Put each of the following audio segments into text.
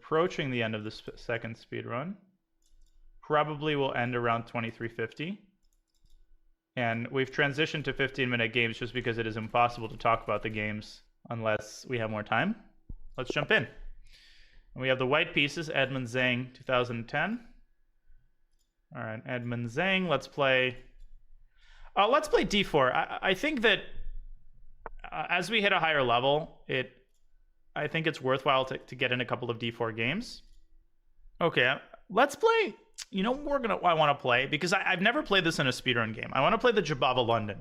approaching the end of the second speed run. Probably will end around 2350. And we've transitioned to 15-minute games just because it is impossible to talk about the games unless we have more time. Let's jump in. And we have the white pieces, Edmund Zhang, 2010. All right, Edmund Zhang, let's play d4. I think that as we hit a higher level, I think it's worthwhile to get in a couple of d4 games. Okay, let's play. You know what I want to play? Because I've never played this in a speedrun game. I want to play the Jobava London.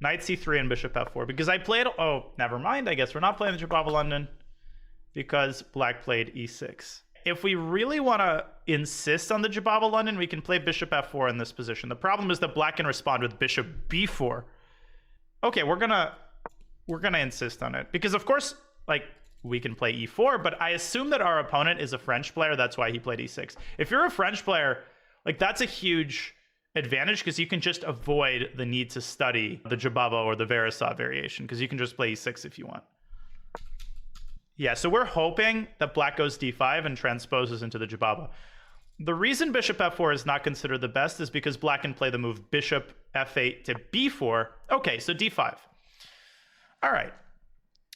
Knight c3 and bishop f4. Because I played... Oh, never mind. I guess we're not playing the Jobava London because black played e6. If we really want to insist on the Jobava London, we can play bishop f4 in this position. The problem is that black can respond with bishop b4. Okay, we're gonna insist on it. Because, of course, like... we can play e4, but I assume that our opponent is a French player. That's why he played e6. If you're a French player, like that's a huge advantage because you can just avoid the need to study the Jobava or the Verisov variation because you can just play e6 if you want. Yeah, so we're hoping that black goes d5 and transposes into the Jobava. The reason bishop f4 is not considered the best is because black can play the move bishop f8 to b4. Okay, so d5. All right.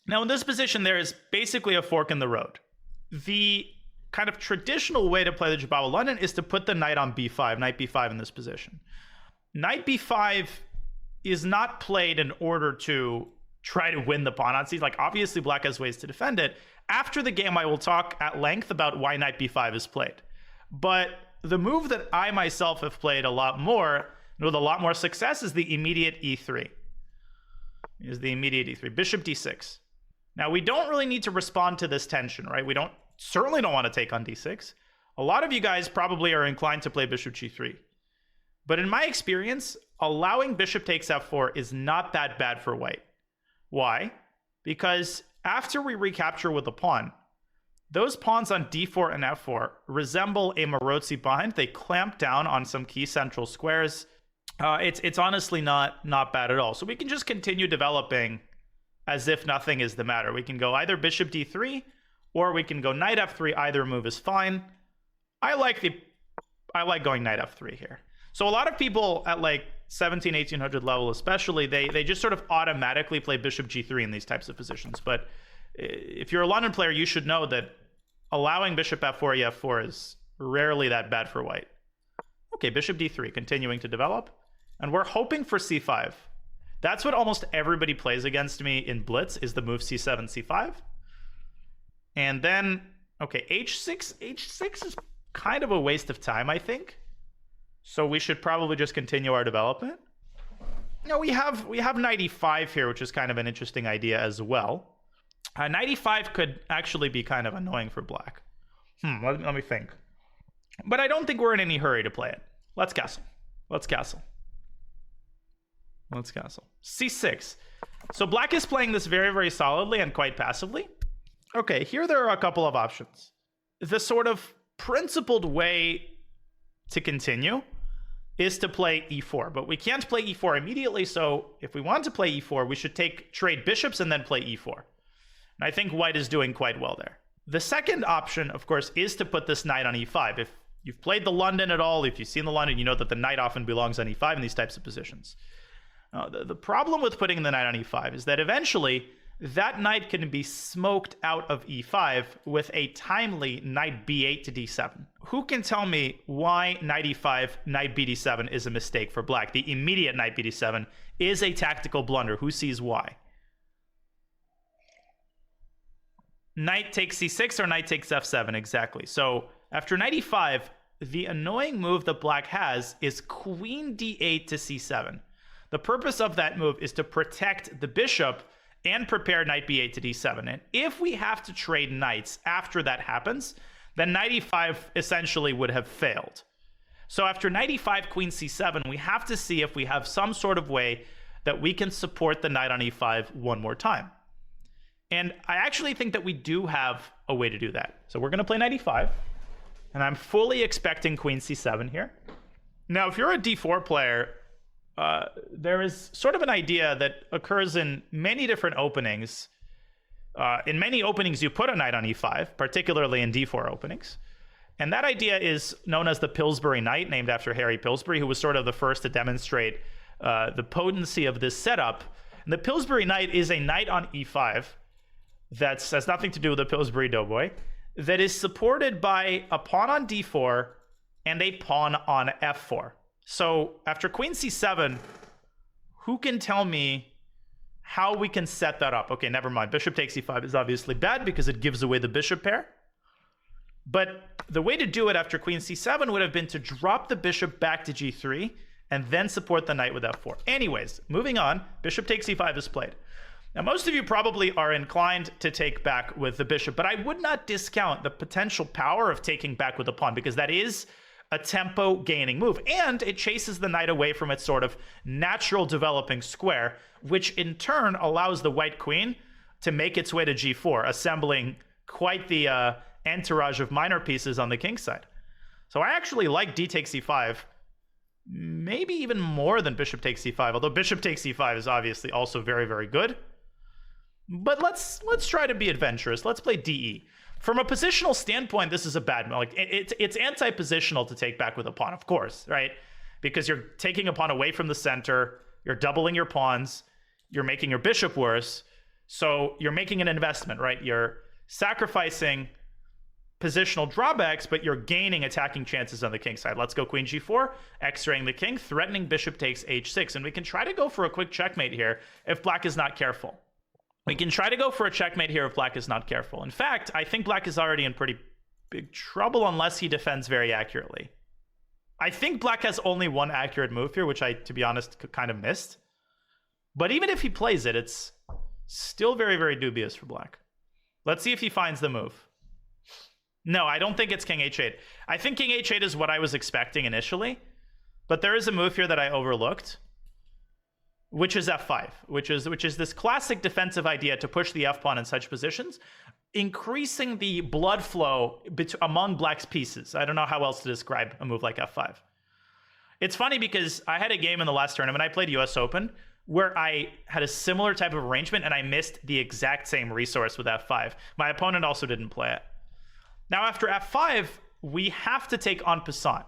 Now, in this position, there is basically a fork in the road. The kind of traditional way to play the Jobava London is to put the knight on b5, knight b5 in this position. Knight b5 is not played in order to try to win the pawn on c. Like, obviously, black has ways to defend it. After the game, I will talk at length about why knight b5 is played. But the move that I myself have played a lot more, and with a lot more success, is the immediate e3. Bishop d6. Now, we don't really need to respond to this tension, right? We certainly don't want to take on d6. A lot of you guys probably are inclined to play bishop g3. But in my experience, allowing bishop takes f4 is not that bad for white. Why? Because after we recapture with a pawn, those pawns on d4 and f4 resemble a Morozzi bind. They clamp down on some key central squares. It's honestly not bad at all. So we can just continue developing as if nothing is the matter. We can go either bishop d3 or we can go knight f3. Either move is fine. I like going knight f3 here. So a lot of people at like 1800 level especially, they just sort of automatically play bishop g3 in these types of positions. But if you're a London player, you should know that allowing bishop f4 e4 is rarely that bad for white. Okay, bishop d3 continuing to develop. And we're hoping for c5. That's what almost everybody plays against me in Blitz, is the move c7, c5. And then, okay, h6. h6 is kind of a waste of time, I think. So we should probably just continue our development. No, we have knight e5 here, which is kind of an interesting idea as well. Knight e5 could actually be kind of annoying for black. Let me think. But I don't think we're in any hurry to play it. Let's castle. c6. So black is playing this very, very solidly and quite passively. Okay, here there are a couple of options. The sort of principled way to continue is to play e4, but we can't play e4 immediately, so if we want to play e4, we should trade bishops and then play e4. And I think white is doing quite well there. The second option, of course, is to put this knight on e5. If you've played the London at all, if you've seen the London, you know that the knight often belongs on e5 in these types of positions. The problem with putting the knight on e5 is that eventually that knight can be smoked out of e5 with a timely knight b8 to d7. Who can tell me why knight e5, knight bd7 is a mistake for black? The immediate knight bd7 is a tactical blunder. Who sees why? Knight takes c6 or knight takes f7, exactly. So after knight e5, the annoying move that black has is queen d8 to c7. The purpose of that move is to protect the bishop and prepare knight b8 to d7. And if we have to trade knights after that happens, then knight e5 essentially would have failed. So after knight e5, queen c7, we have to see if we have some sort of way that we can support the knight on e5 one more time. And I actually think that we do have a way to do that. So we're going to play knight e5, and I'm fully expecting queen c7 here. Now, if you're a d4 player, there is sort of an idea that occurs in many different openings In many openings, you put a knight on e5, particularly in d4 openings. And that idea is known as the Pillsbury Knight, named after Harry Pillsbury, who was sort of the first to demonstrate the potency of this setup. And the Pillsbury Knight is a knight on e5 that has nothing to do with the Pillsbury Doughboy, that is supported by a pawn on d4 and a pawn on f4. So after queen c7, who can tell me how we can set that up? Okay, never mind. Bishop takes e5 is obviously bad because it gives away the bishop pair. But the way to do it after queen c7 would have been to drop the bishop back to g3 and then support the knight with f4. Anyways, moving on, bishop takes e5 is played. Now, most of you probably are inclined to take back with the bishop, but I would not discount the potential power of taking back with the pawn, because that is a tempo-gaining move, and it chases the knight away from its sort of natural developing square, which in turn allows the white queen to make its way to g4, assembling quite the entourage of minor pieces on the king side. So I actually like d takes e5, maybe even more than bishop takes e5, although bishop takes e5 is obviously also very, very good. But let's try to be adventurous. Let's play DE. From a positional standpoint, this is a bad move. Like it's anti-positional to take back with a pawn, of course, right? Because you're taking a pawn away from the center, you're doubling your pawns, you're making your bishop worse, so you're making an investment, right? You're sacrificing positional drawbacks, but you're gaining attacking chances on the king side. Let's go queen g4, x-raying the king, threatening bishop takes h6, and we can try to go for a quick checkmate here if black is not careful. We can try to go for a checkmate here if black is not careful. In fact, I think black is already in pretty big trouble unless he defends very accurately. I think black has only one accurate move here, which I, to be honest, kind of missed. But even if he plays it, it's still very, very dubious for black. Let's see if he finds the move. No, I don't think it's king h8. I think king h8 is what I was expecting initially, but there is a move here that I overlooked, which is f5, which is this classic defensive idea to push the f-pawn in such positions, increasing the blood flow among black's pieces. I don't know how else to describe a move like f5. It's funny because I had a game in the last tournament, I played US Open, where I had a similar type of arrangement and I missed the exact same resource with f5. My opponent also didn't play it. Now after f5, we have to take en passant.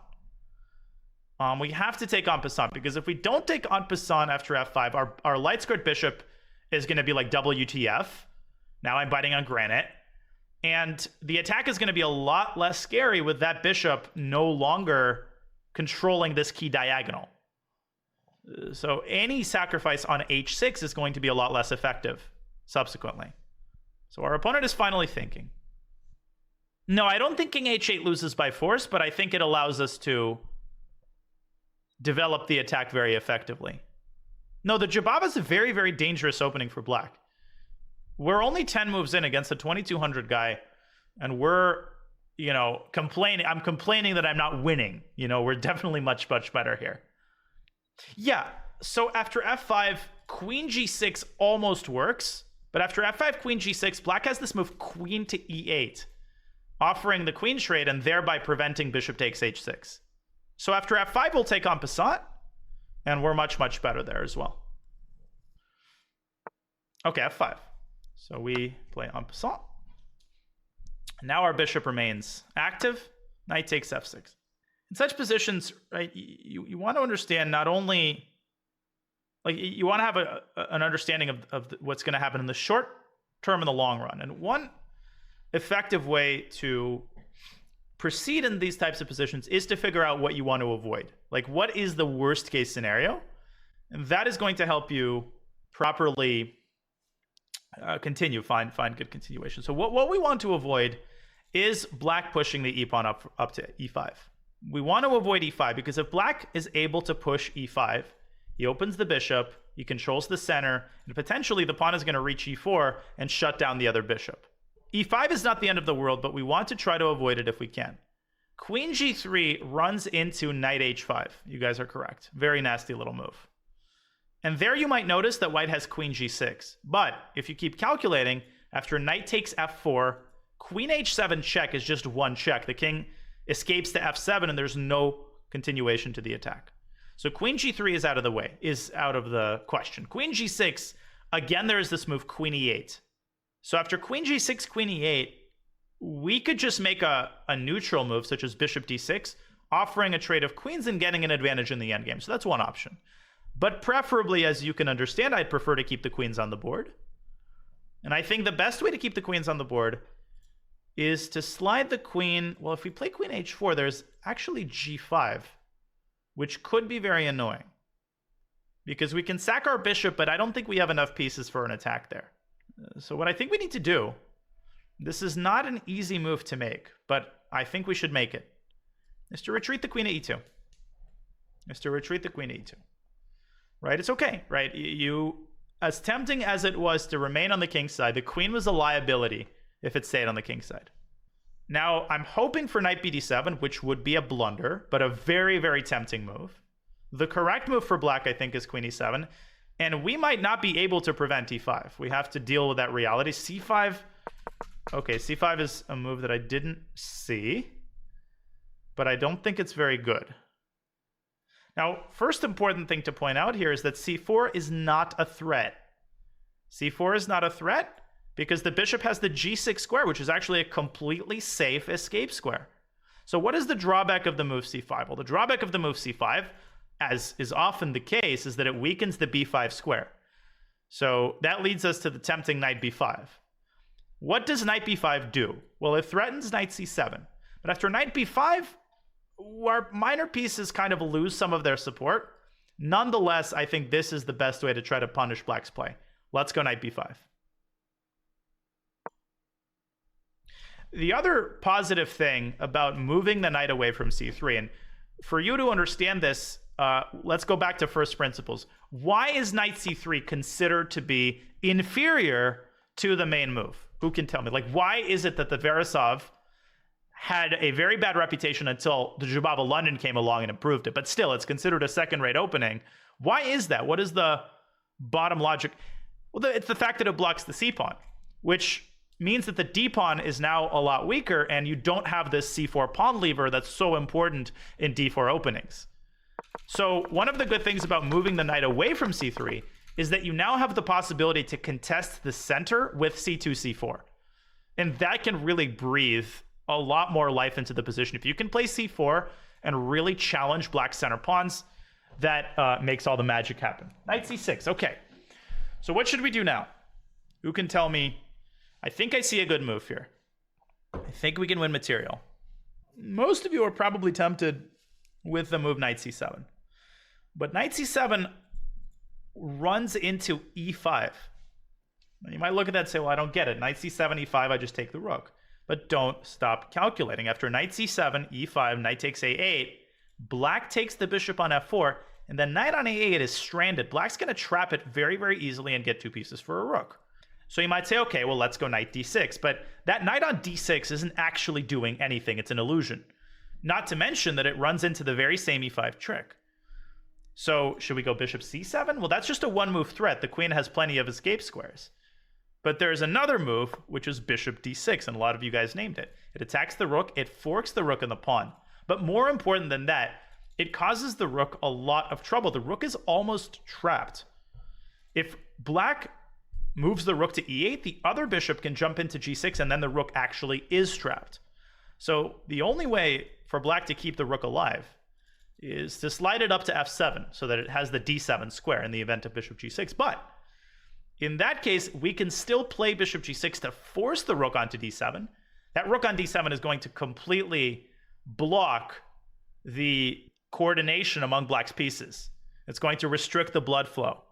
We have to take en passant, because if we don't take en passant after f5, our light squared bishop is going to be like WTF. Now I'm biting on granite. And the attack is going to be a lot less scary with that bishop no longer controlling this key diagonal. So any sacrifice on h6 is going to be a lot less effective subsequently. So our opponent is finally thinking. No, I don't think king h8 loses by force, but I think it allows us to develop the attack very effectively. No, the Jobava is a very, very dangerous opening for black. We're only 10 moves in against a 2200 guy, and we're, complaining. I'm complaining that I'm not winning. We're definitely much, much better here. Yeah, so after f5, queen g6 almost works, but after f5, queen g6, black has this move queen to e8, offering the queen trade and thereby preventing bishop takes h6. So after f5, we'll take en passant, and we're much, much better there as well. Okay, f5. So we play en passant. Now our bishop remains active. Knight takes f6. In such positions, right, you want to understand not only, like, you want to have an understanding of what's going to happen in the short term and the long run. And one effective way to proceed in these types of positions is to figure out what you want to avoid. Like, what is the worst case scenario? And that is going to help you properly continue, find good continuation. So what we want to avoid is black pushing the e-pawn up to e5. We want to avoid e5 because if black is able to push e5, he opens the bishop, he controls the center, and potentially the pawn is going to reach e4 and shut down the other bishop. e5 is not the end of the world, but we want to try to avoid it if we can. Queen g3 runs into knight h5. You guys are correct. Very nasty little move. And there you might notice that white has queen g6. But if you keep calculating, after knight takes f4, queen h7 check is just one check. The king escapes to f7 and there's no continuation to the attack. So queen g3 is out of the way, is out of the question. Queen g6, again, there is this move queen e8. So after queen g6, queen e8, we could just make a neutral move, such as bishop d6, offering a trade of queens and getting an advantage in the endgame. So that's one option. But preferably, as you can understand, I'd prefer to keep the queens on the board. And I think the best way to keep the queens on the board is to slide the queen. Well, if we play queen h4, there's actually g5, which could be very annoying. Because we can sack our bishop, but I don't think we have enough pieces for an attack there. So what I think we need to do, this is not an easy move to make, but I think we should make it, is to retreat the queen to e2. Right? It's okay, right? As tempting as it was to remain on the king's side, the queen was a liability if it stayed on the king's side. Now, I'm hoping for knight bd7, which would be a blunder, but a very, very tempting move. The correct move for black, I think, is queen e7, and we might not be able to prevent e5. We have to deal with that reality. c5, okay, c5 is a move that I didn't see, but I don't think it's very good. Now, first important thing to point out here is that c4 is not a threat. c4 is not a threat because the bishop has the g6 square, which is actually a completely safe escape square. So what is the drawback of the move c5? Well, the drawback of the move c5, as is often the case, is that it weakens the b5 square. So that leads us to the tempting knight b5. What does knight b5 do? Well, it threatens knight c7. But after knight b5, our minor pieces kind of lose some of their support. Nonetheless, I think this is the best way to try to punish black's play. Let's go knight b5. The other positive thing about moving the knight away from c3, and for you to understand this, let's go back to first principles. Why is knight c3 considered to be inferior to the main move? Who can tell me? Like, why is it that the Veresov had a very bad reputation until the Jobava London came along and improved it, but still it's considered a second-rate opening? Why is that? What is the bottom logic? Well, it's the fact that it blocks the c-pawn, which means that the d-pawn is now a lot weaker, and you don't have this c4 pawn lever that's so important in d4 openings. So one of the good things about moving the knight away from c3 is that you now have the possibility to contest the center with c2, c4. And that can really breathe a lot more life into the position. If you can play c4 and really challenge black's center pawns, that makes all the magic happen. Knight c6, okay. So what should we do now? Who can tell me? I think I see a good move here. I think we can win material. Most of you are probably tempted with the move knight c7. But knight c7 runs into e5. Now you might look at that and say, well, I don't get it. Knight c7, e5, I just take the rook. But don't stop calculating. After knight c7, e5, knight takes a8, black takes the bishop on f4, and then knight on a8 is stranded. Black's going to trap it very, very easily and get two pieces for a rook. So you might say, okay, well, let's go knight d6. But that knight on d6 isn't actually doing anything. It's an illusion. Not to mention that it runs into the very same e5 trick. So should we go bishop c7? Well, that's just a one-move threat. The queen has plenty of escape squares. But there's another move, which is bishop d6, and a lot of you guys named it. It attacks the rook, it forks the rook and the pawn. But more important than that, it causes the rook a lot of trouble. The rook is almost trapped. If black moves the rook to e8, the other bishop can jump into g6, and then the rook actually is trapped. So the only way for black to keep the rook alive is to slide it up to f7 so that it has the d7 square in the event of bishop g6. But in that case, we can still play bishop g6 to force the rook onto d7. That rook on d7 is going to completely block the coordination among black's pieces. It's going to restrict the blood flow.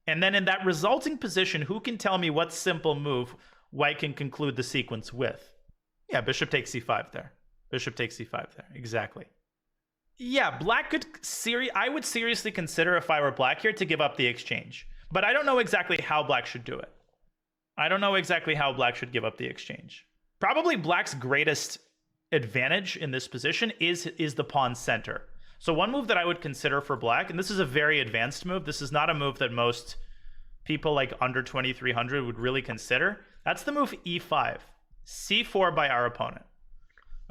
And then in that resulting position, who can tell me what simple move white can conclude the sequence with? Yeah, bishop takes c5 there. Bishop takes c5 there. Exactly. Yeah, black could I would seriously consider, if I were black here, to give up the exchange. But I don't know exactly how black should do it. I don't know exactly how black should give up the exchange. Probably black's greatest advantage in this position is the pawn center. So one move that I would consider for black, and this is a very advanced move, this is not a move that most people like under 2300 would really consider. That's the move e5, c4 by our opponent.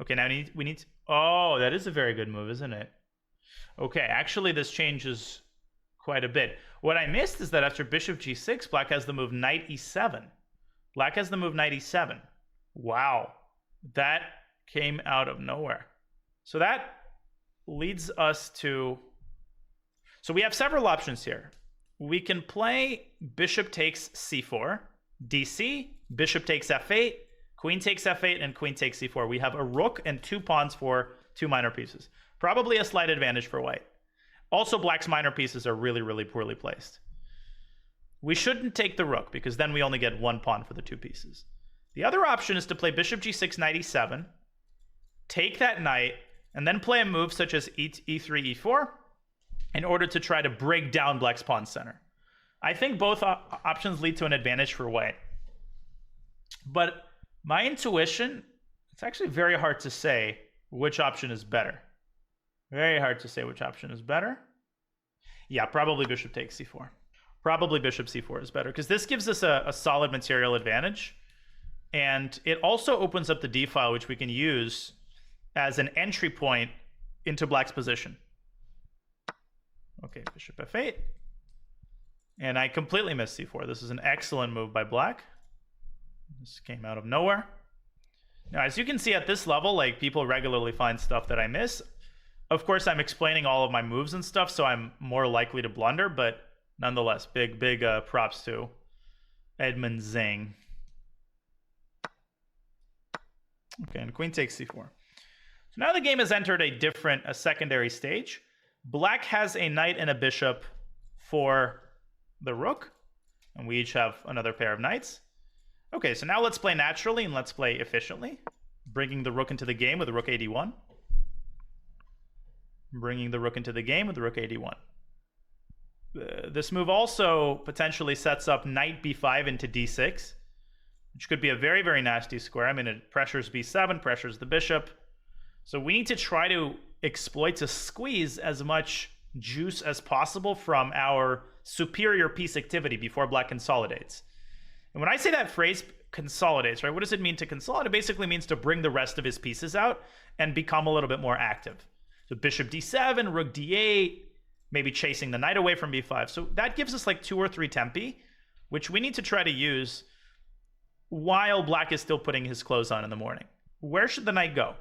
Okay, now we need to, oh, that is a very good move, isn't it? Okay, actually this changes quite a bit. What I missed is that after bishop g6, black has the move knight e7. Black has the move knight e7. Wow. That came out of nowhere. So that leads us to... So we have several options here. We can play bishop takes c4, dc, bishop takes f8, queen takes f8, and queen takes c4. We have a rook and 2 pawns for 2 minor pieces. Probably a slight advantage for white. Also, black's minor pieces are really, really poorly placed. We shouldn't take the rook, because then we only get 1 pawn for the 2 pieces. The other option is to play bishop g6, knight e7, take that knight, and then play a move such as e3, e4, in order to try to break down black's pawn center. I think both options lead to an advantage for white. But my intuition, it's actually very hard to say which option is better. Very hard to say which option is better. Yeah, probably bishop takes c4. Probably bishop c4 is better, because this gives us a solid material advantage. And it also opens up the d file, which we can use as an entry point into black's position. Okay, bishop f8. And I completely missed c4. This is an excellent move by black. This came out of nowhere. Now, as you can see at this level, like, people regularly find stuff that I miss. Of course, I'm explaining all of my moves and stuff, so I'm more likely to blunder, but nonetheless, big props to Edmund Zhang. Okay, and queen takes c4. So now the game has entered a secondary stage. Black has a knight and a bishop for the rook, and we each have another pair of knights. Okay, so now let's play naturally and let's play efficiently, bringing the rook into the game with rook ad1. Bringing the rook into the game with rook ad1. This move also potentially sets up knight b5 into d6, which could be a very, very nasty square. I mean, it pressures b7, pressures the bishop. So we need to try to exploit to squeeze as much juice as possible from our superior piece activity before black consolidates. And when I say that phrase, consolidates, right? What does it mean to consolidate? It basically means to bring the rest of his pieces out and become a little bit more active. So bishop d7, rook d8, maybe chasing the knight away from b5. So that gives us like 2 or 3 tempi, which we need to try to use while black is still putting his clothes on in the morning. Where should the knight go?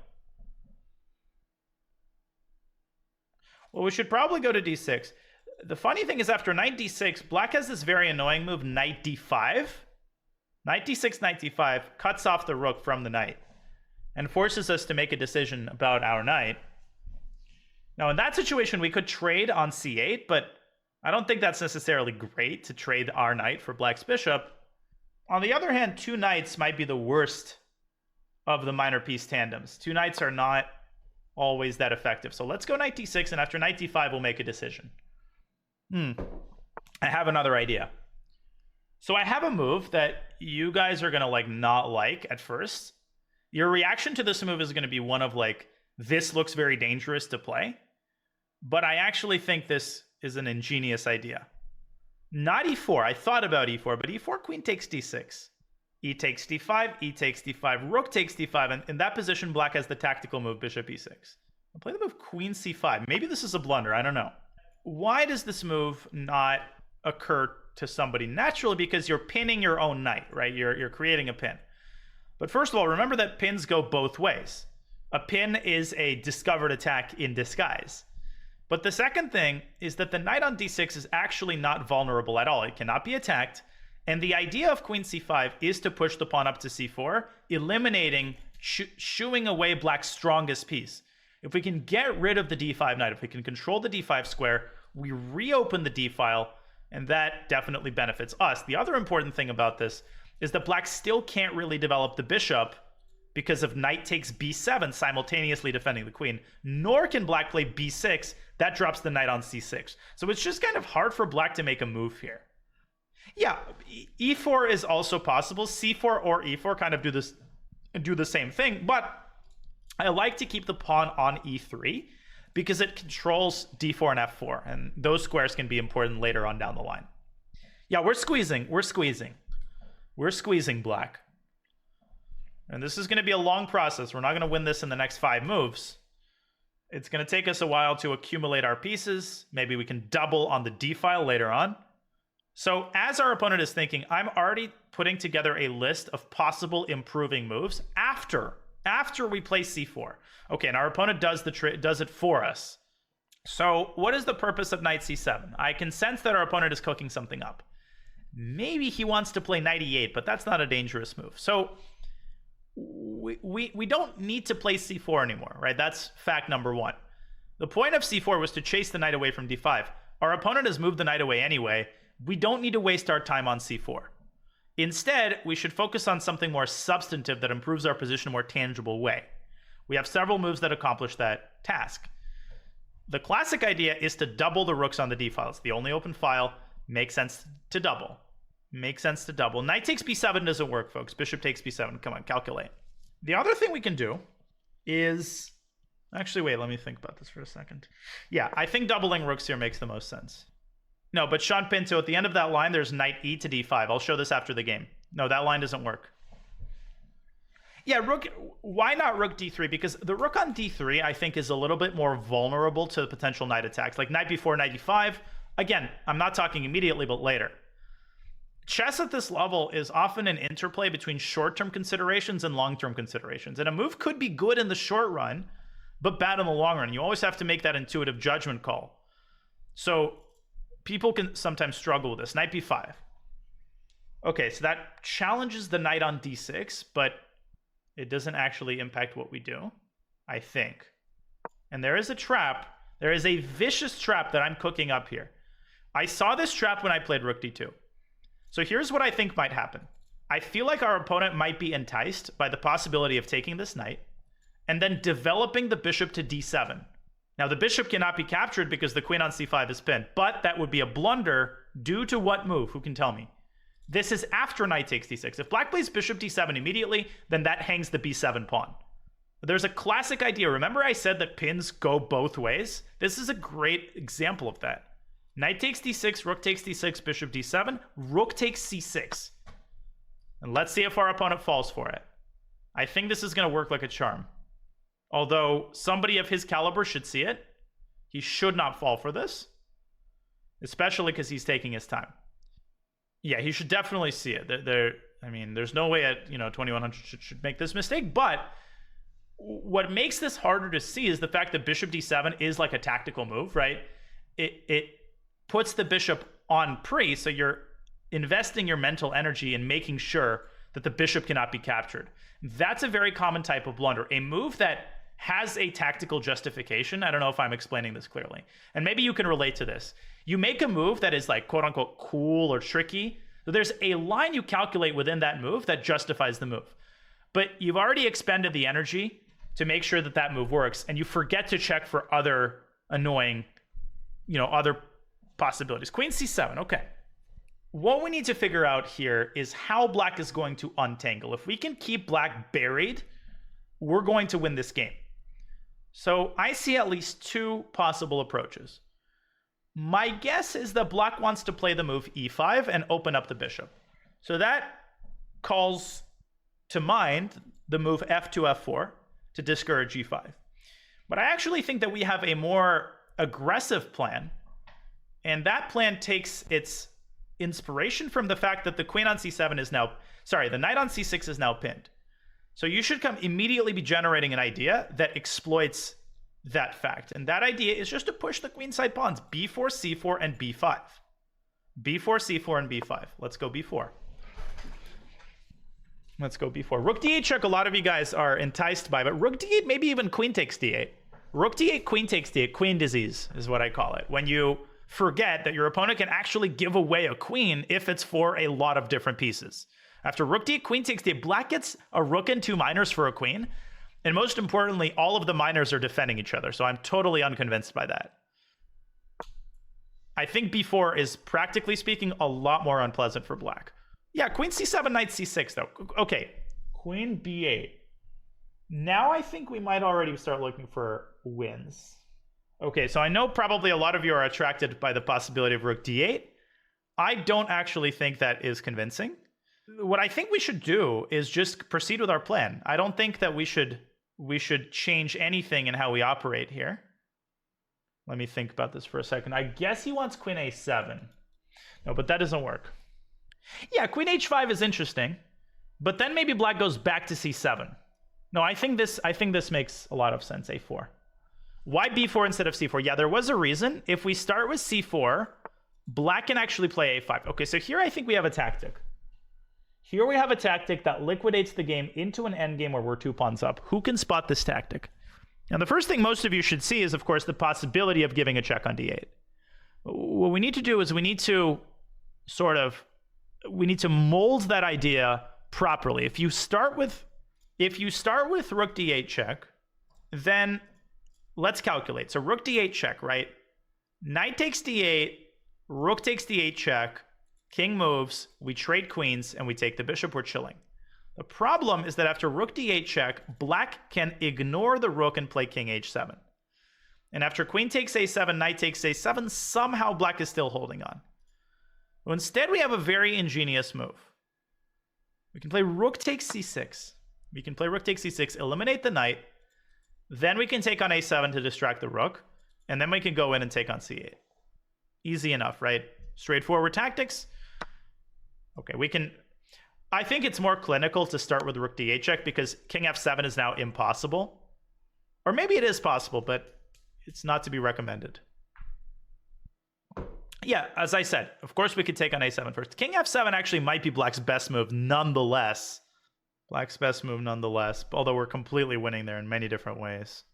Well, we should probably go to d6. The funny thing is, after knight d6, black has this very annoying move, knight d5. Knight d6, knight d5 cuts off the rook from the knight and forces us to make a decision about our knight. Now, in that situation, we could trade on c8, but I don't think that's necessarily great to trade our knight for black's bishop. On the other hand, 2 knights might be the worst of the minor piece tandems. 2 knights are not always that effective. So let's go knight d6, and after knight d5, we'll make a decision. I have another idea. So I have a move that you guys are gonna not like at first. Your reaction to this move is gonna be one of this looks very dangerous to play. But I actually think this is an ingenious idea. Not e4. I thought about e4, but e4, queen takes d6. E takes d5, e takes d5, rook takes d5, and in that position, black has the tactical move, bishop e6. I'll play the move queen c5. Maybe this is a blunder, I don't know. Why does this move not occur to somebody naturally? Because you're pinning your own knight, right? You're creating a pin. But first of all, remember that pins go both ways. A pin is a discovered attack in disguise. But the second thing is that the knight on d6 is actually not vulnerable at all. It cannot be attacked. And the idea of queen c5 is to push the pawn up to c4, eliminating, shooing away black's strongest piece. If we can get rid of the d5 knight, if we can control the d5 square, we reopen the d file, and that definitely benefits us. The other important thing about this is that black still can't really develop the bishop because of knight takes b7 simultaneously defending the queen, nor can black play b6. That drops the knight on c6. So it's just kind of hard for black to make a move here. Yeah, e4 is also possible. c4 or e4 kind of do the same thing, but I like to keep the pawn on e3 because it controls d4 and f4, and those squares can be important later on down the line. Yeah, we're squeezing black. And this is going to be a long process. We're not going to win this in the next 5 moves. It's going to take us a while to accumulate our pieces. Maybe we can double on the d file later on. So as our opponent is thinking, I'm already putting together a list of possible improving moves after we play c4. Okay, and our opponent does it for us. So what is the purpose of knight c7? I can sense that our opponent is cooking something up. Maybe he wants to play knight e8, but that's not a dangerous move. So we don't need to play c4 anymore, right? That's fact number one. The point of c4 was to chase the knight away from d5. Our opponent has moved the knight away anyway. We don't need to waste our time on c4. Instead, we should focus on something more substantive that improves our position in a more tangible way. We have several moves that accomplish that task. The classic idea is to double the rooks on the d file. It's the only open file. Makes sense to double. Makes sense to double. Knight takes b7 doesn't work, folks. Bishop takes b7. Come on, calculate. The other thing we can do is... Actually, wait, let me think about this for a second. Yeah, I think doubling rooks here makes the most sense. No, but Sean Pinto, at the end of that line, there's knight e to d5. I'll show this after the game. No, that line doesn't work. Yeah, rook. Why not rook d3? Because the rook on d3, I think, is a little bit more vulnerable to the potential knight attacks. Like knight b4, knight e5. Again, I'm not talking immediately, but later. Chess at this level is often an interplay between short-term considerations and long-term considerations. And a move could be good in the short run, but bad in the long run. You always have to make that intuitive judgment call. So people can sometimes struggle with this. Knight b5. Okay, so that challenges the knight on d6, but it doesn't actually impact what we do, I think. And there is a trap. There is a vicious trap that I'm cooking up here. I saw this trap when I played rook d2. So here's what I think might happen. I feel like our opponent might be enticed by the possibility of taking this knight and then developing the bishop to d7. Now, the bishop cannot be captured because the queen on c5 is pinned, but that would be a blunder due to what move? Who can tell me? This is after knight takes d6. If black plays bishop d7 immediately, then that hangs the b7 pawn. There's a classic idea. Remember I said that pins go both ways? This is a great example of that. Knight takes d6, rook takes d6, bishop d7, rook takes c6. And let's see if our opponent falls for it. I think this is going to work like a charm. Although somebody of his caliber should see it. He should not fall for this. Especially because he's taking his time. Yeah, he should definitely see it. I mean, there's no way at 2100 should make this mistake. But what makes this harder to see is the fact that bishop d7 is like a tactical move, right? It puts the bishop on pre, so you're investing your mental energy in making sure that the bishop cannot be captured. That's a very common type of blunder. A move that has a tactical justification. I don't know if I'm explaining this clearly. And maybe you can relate to this. You make a move that is like quote unquote cool or tricky. So there's a line you calculate within that move that justifies the move. But you've already expended the energy to make sure that that move works. And you forget to check for other annoying, other possibilities. Queen c7, okay. What we need to figure out here is how black is going to untangle. If we can keep black buried, we're going to win this game. So I see at least two possible approaches. My guess is that black wants to play the move e5 and open up the bishop. So that calls to mind the move f2, f4 to discourage e5. But I actually think that we have a more aggressive plan, and that plan takes its inspiration from the fact that the queen on c7 is now, the knight on c6 is now pinned. So you should immediately be generating an idea that exploits that fact. And that idea is just to push the queenside pawns, b4, c4, and b5. b4, c4, and b5. Let's go b4. Let's go b4. Rook d8 check a lot of you guys are enticed by, but rook d8, maybe even queen takes d8. Rook d8, queen takes d8, queen disease is what I call it. When you forget that your opponent can actually give away a queen if it's for a lot of different pieces. After rook d8, queen takes d8, black gets a rook and two minors for a queen. And most importantly, all of the minors are defending each other. So I'm totally unconvinced by that. I think b4 is, practically speaking, a lot more unpleasant for black. Yeah, queen c7, knight c6, though. Okay, queen b8. Now I think we might already start looking for wins. Okay, so I know probably a lot of you are attracted by the possibility of rook d8. I don't actually think that is convincing. What I think we should do is just proceed with our plan. I don't think that we should change anything in how we operate here. Let me think about this for a second. I guess he wants queen a7. No, but that doesn't work. Yeah, queen h5 is interesting, but then maybe black goes back to c7. No, I think this makes a lot of sense, a4. Why b4 instead of c4? Yeah, there was a reason. If we start with c4, black can actually play a5. Okay, so here I think we have a tactic. Here we have a tactic that liquidates the game into an endgame where we're 2 pawns up. Who can spot this tactic? Now, the first thing most of you should see is, of course, the possibility of giving a check on d8. What we need to do is we need to mold that idea properly. If you start with rook d8 check, then let's calculate. So rook d8 check, right? Knight takes d8, rook takes d8 check, king moves, we trade queens, and we take the bishop, we're chilling. The problem is that after rook d8 check, black can ignore the rook and play king h7. And after queen takes a7, knight takes a7, somehow black is still holding on. Well, instead, we have a very ingenious move. We can play rook takes c6. We can play rook takes c6, eliminate the knight. Then we can take on a7 to distract the rook. And then we can go in and take on c8. Easy enough, right? Straightforward tactics. Okay, we can... I think it's more clinical to start with rook d8 check because king f7 is now impossible. Or maybe it is possible, but it's not to be recommended. Yeah, as I said, of course we could take on a7 first. King f7 actually might be black's best move nonetheless. Black's best move nonetheless, although we're completely winning there in many different ways.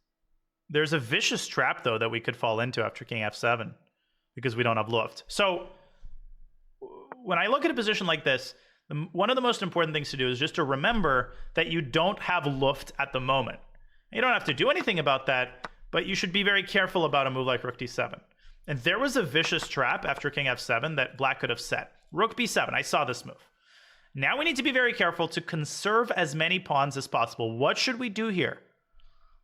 There's a vicious trap, though, that we could fall into after king f7 because we don't have Luft. So when I look at a position like this, one of the most important things to do is just to remember that you don't have Luft at the moment. You don't have to do anything about that, but you should be very careful about a move like rook d7. And there was a vicious trap after king f7 that black could have set. Rook b7, I saw this move. Now we need to be very careful to conserve as many pawns as possible. What should we do here?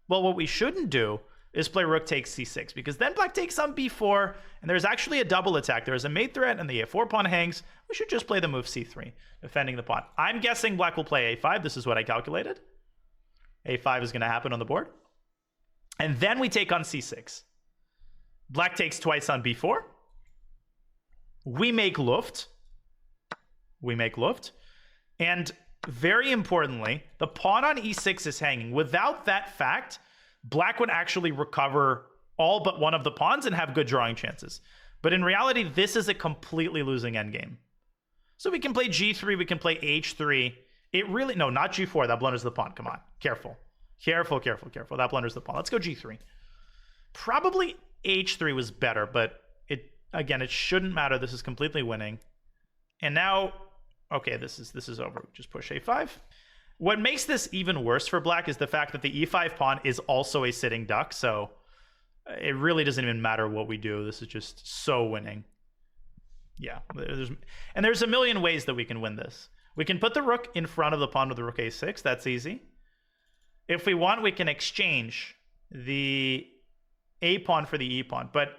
Well, what we shouldn't do is play rook takes c6, because then black takes on b4, and there's actually a double attack. There's a mate threat, and the a4 pawn hangs. We should just play the move c3, defending the pawn. I'm guessing black will play a5. This is what I calculated. a5 is going to happen on the board. And then we take on c6. Black takes twice on b4. We make Luft. And very importantly, the pawn on e6 is hanging. Without that fact, black would actually recover all but one of the pawns and have good drawing chances. But in reality, this is a completely losing endgame. So we can play g3, we can play h3. No, not g4, that blunders the pawn. Come on, careful. Careful. That blunders the pawn. Let's go g3. Probably h3 was better, but again, it shouldn't matter. This is completely winning. And now, okay, this is over. Just push a5. What makes this even worse for black is the fact that the e5 pawn is also a sitting duck, so it really doesn't even matter what we do. This is just so winning. Yeah, there's a million ways that we can win this. We can put the rook in front of the pawn with the rook a6. That's easy. If we want, we can exchange the a pawn for the e pawn, but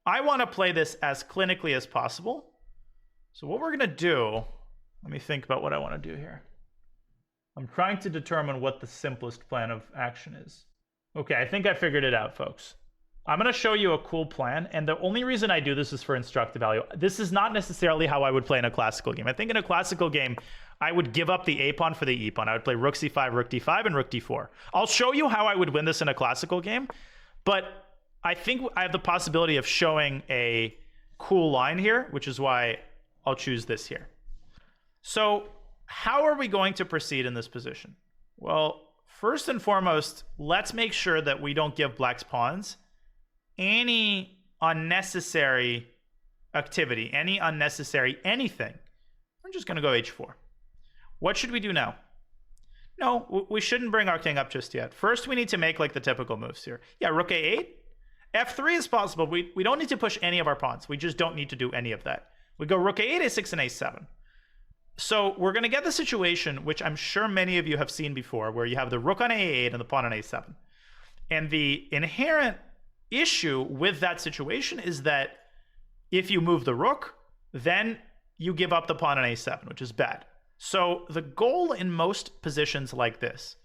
I want to play this as clinically as possible. So what we're going to do, let me think about what I want to do here. I'm trying to determine what the simplest plan of action is. Okay, I think I figured it out, folks. I'm going to show you a cool plan, and the only reason I do this is for instructive value. This is not necessarily how I would play in a classical game. I think in a classical game, I would give up the a pawn for the e pawn. I would play rook c5, rook d5, and rook d4. I'll show you how I would win this in a classical game, but I think I have the possibility of showing a cool line here, which is why I'll choose this here. So how are we going to proceed in this position? Well, first and foremost, let's make sure that we don't give black's pawns any unnecessary activity, any unnecessary anything. I'm just going to go h4. What should we do now? No, we shouldn't bring our king up just yet. First, we need to make like the typical moves here. Yeah, rook a8. f3 is possible. We don't need to push any of our pawns. We just don't need to do any of that. We go rook a8, a6, and a7. So we're going to get the situation, which I'm sure many of you have seen before, where you have the rook on a8 and the pawn on a7. And the inherent issue with that situation is that if you move the rook, then you give up the pawn on a7, which is bad. So the goal in most positions like this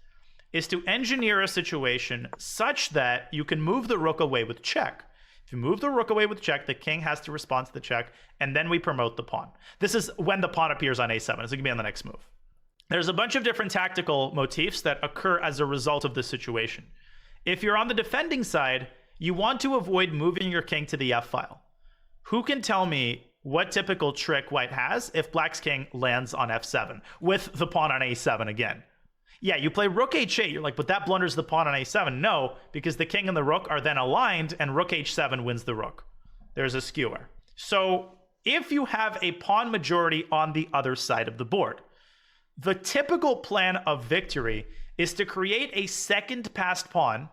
is to engineer a situation such that you can move the rook away with check. If you move the rook away with check, the king has to respond to the check, and then we promote the pawn. This is when the pawn appears on a7. It's going to be on the next move. There's a bunch of different tactical motifs that occur as a result of this situation. If you're on the defending side, you want to avoid moving your king to the f file. Who can tell me what typical trick white has if black's king lands on f7 with the pawn on a7 again? Yeah, you play rook h8. You're like, but that blunders the pawn on a7. No, because the king and the rook are then aligned, and rook h7 wins the rook. There's a skewer. So if you have a pawn majority on the other side of the board, the typical plan of victory is to create a second passed pawn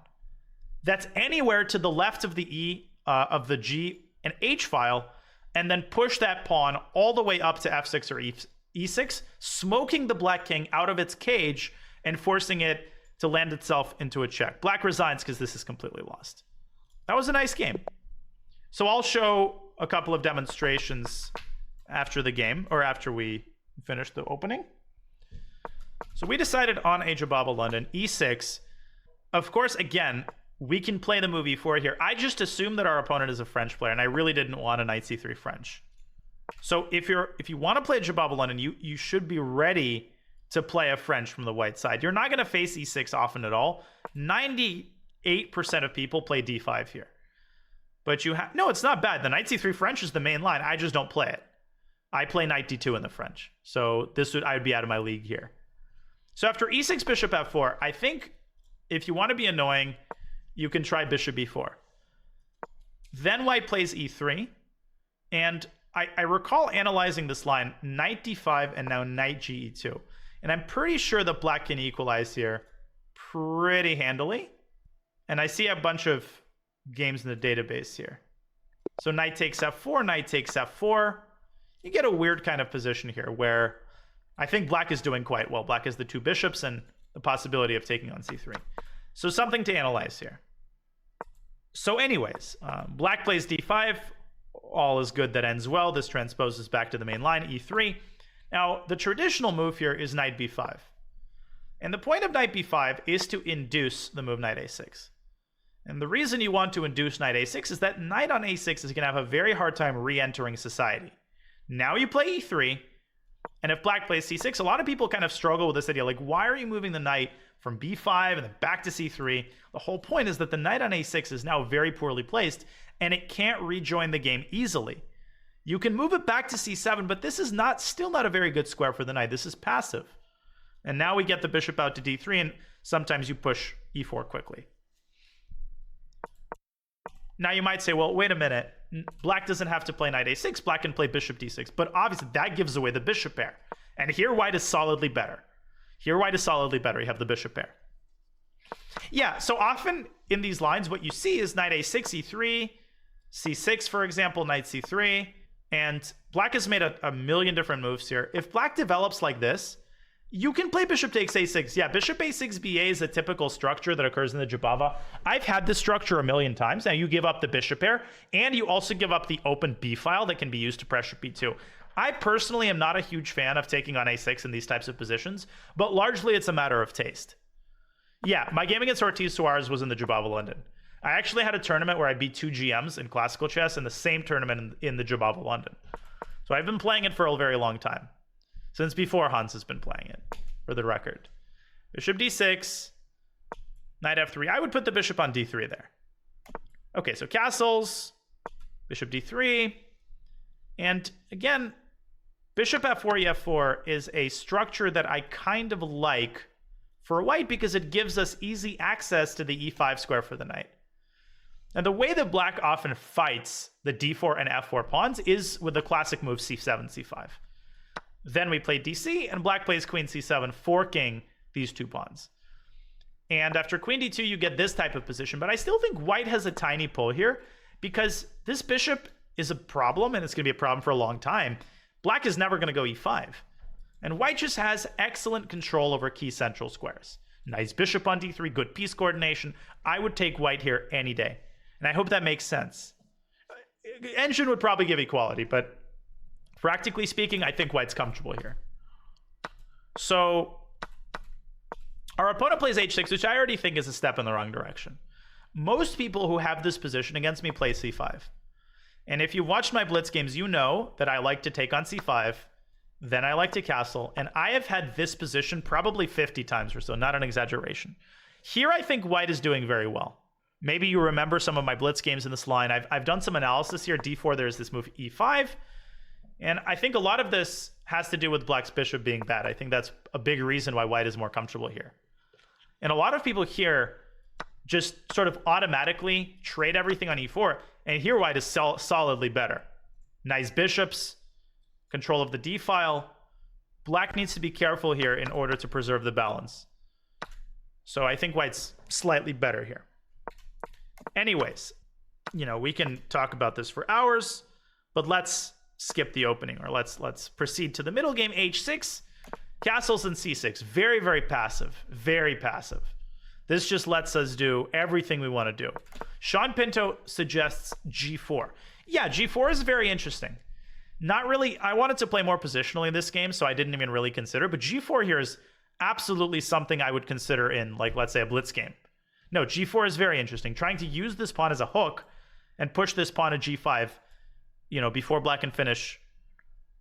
that's anywhere to the left of the of the G and H file, and then push that pawn all the way up to f6 or e6, smoking the black king out of its cage and forcing it to land itself into a check. Black resigns because this is completely lost. That was a nice game. So I'll show a couple of demonstrations after the game, or after we finish the opening. So we decided on a Jobava London, e6. Of course, again, we can play the move e4 here. I just assumed that our opponent is a French player, and I really didn't want a knight c3 French. So if you want to play a Jobava London, you should be ready to play a French from the white side. You're not going to face e6 often at all. 98% of people play d5 here. But you have... No, it's not bad. The knight c3 French is the main line. I just don't play it. I play knight d2 in the French. So I would be out of my league here. So after e6, bishop f4, I think if you want to be annoying, you can try bishop b4. Then white plays e3. And I recall analyzing this line, knight d5 and now knight ge2. And I'm pretty sure that black can equalize here pretty handily. And I see a bunch of games in the database here. So knight takes f4, knight takes f4. You get a weird kind of position here where I think black is doing quite well. Black has the two bishops and the possibility of taking on c3. So something to analyze here. So anyways, black plays d5. All is good that ends well. This transposes back to the main line, e3. Now, the traditional move here is knight b5. And the point of knight b5 is to induce the move knight a6. And the reason you want to induce knight a6 is that knight on a6 is going to have a very hard time re-entering society. Now you play e3, and if black plays c6, a lot of people kind of struggle with this idea, like, why are you moving the knight from b5 and then back to c3? The whole point is that the knight on a6 is now very poorly placed, and it can't rejoin the game easily. You can move it back to c7, but this is still not a very good square for the knight. This is passive. And now we get the bishop out to d3, and sometimes you push e4 quickly. Now you might say, well, wait a minute. Black doesn't have to play knight a6. Black can play bishop d6. But obviously, that gives away the bishop pair. And here, white is solidly better. Here, white is solidly better. You have the bishop pair. Yeah, so often in these lines, what you see is knight a6, e3, c6, for example, knight c3. And black has made a million different moves here. If black develops like this, you can play bishop takes a6. Yeah, bishop a6 ba is a typical structure that occurs in the Jobava. I've had this structure a million times. Now you give up the bishop pair, and you also give up the open b file that can be used to pressure b2. I personally am not a huge fan of taking on a6 in these types of positions, but largely it's a matter of taste. Yeah, my game against Ortiz Suarez was in the Jobava London. I actually had a tournament where I beat 2 GMs in classical chess in the same tournament in the Jobava London. So I've been playing it for a very long time. Since before Hans has been playing it, for the record. Bishop d6, knight f3. I would put the bishop on d3 there. Okay, so castles, bishop d3. And again, bishop f4, e4 is a structure that I kind of like for white because it gives us easy access to the e5 square for the knight. And the way that black often fights the d4 and f4 pawns is with the classic move c7, c5. Then we play dc, and black plays queen c7, forking these two pawns. And after queen d2, you get this type of position. But I still think white has a tiny pull here because this bishop is a problem, and it's going to be a problem for a long time. Black is never going to go e5. And white just has excellent control over key central squares. Nice bishop on d3, good piece coordination. I would take white here any day. And I hope that makes sense. Engine would probably give equality, but practically speaking, I think white's comfortable here. So our opponent plays h6, which I already think is a step in the wrong direction. most people who have this position against me play c5. And if you watched my blitz games, you know that I like to take on c5, then I like to castle, and I have had this position probably 50 times or so, not an exaggeration. Here I think white is doing very well. Maybe you remember some of my blitz games in this line. I've done some analysis here. d4, there's this move e5, and I think a lot of this has to do with black's bishop being bad. I think that's a big reason why white is more comfortable here. And a lot of people here just sort of automatically trade everything on e4, and here white is solidly better. Nice bishops, control of the d file. Black needs to be careful here in order to preserve the balance. So I think white's slightly better here. Anyways, you know, we can talk about this for hours, but let's skip the opening, or let's proceed to the middle game. h6, castles and c6. Very, very passive. Very passive. This just lets us do everything we want to do. Sean Pinto suggests g4. Yeah, g4 is very interesting. Not really, I wanted to play more positionally in this game, so I didn't even really consider, but g4 here is absolutely something I would consider in, like, let's say a blitz game. No, g4 is very interesting. Trying to use this pawn as a hook and push this pawn to g5, you know, before black can finish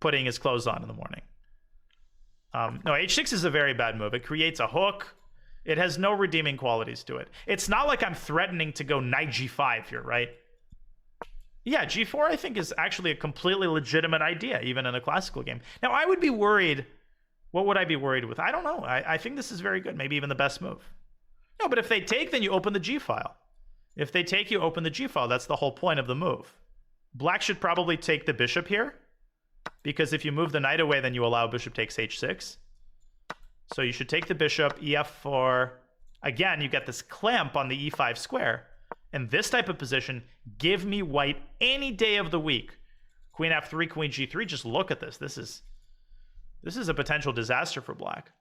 putting his clothes on in the morning. No, h6 is a very bad move. It creates a hook. It has no redeeming qualities to it. It's not like I'm threatening to go knight g5 here, right? Yeah, g4 I think is actually a completely legitimate idea, even in a classical game. Now, I would be worried. What would I be worried with? I don't know. I think this is very good, maybe even the best move. No, but if they take, then you open the g file. If they take, you open the g file. That's the whole point of the move. Black should probably take the bishop here, because if you move the knight away, then you allow bishop takes h6. So you should take the bishop, ef4. Again, you get this clamp on the e5 square. And this type of position, give me white any day of the week. Queen f3, queen g3, just look at this. This is a potential disaster for black.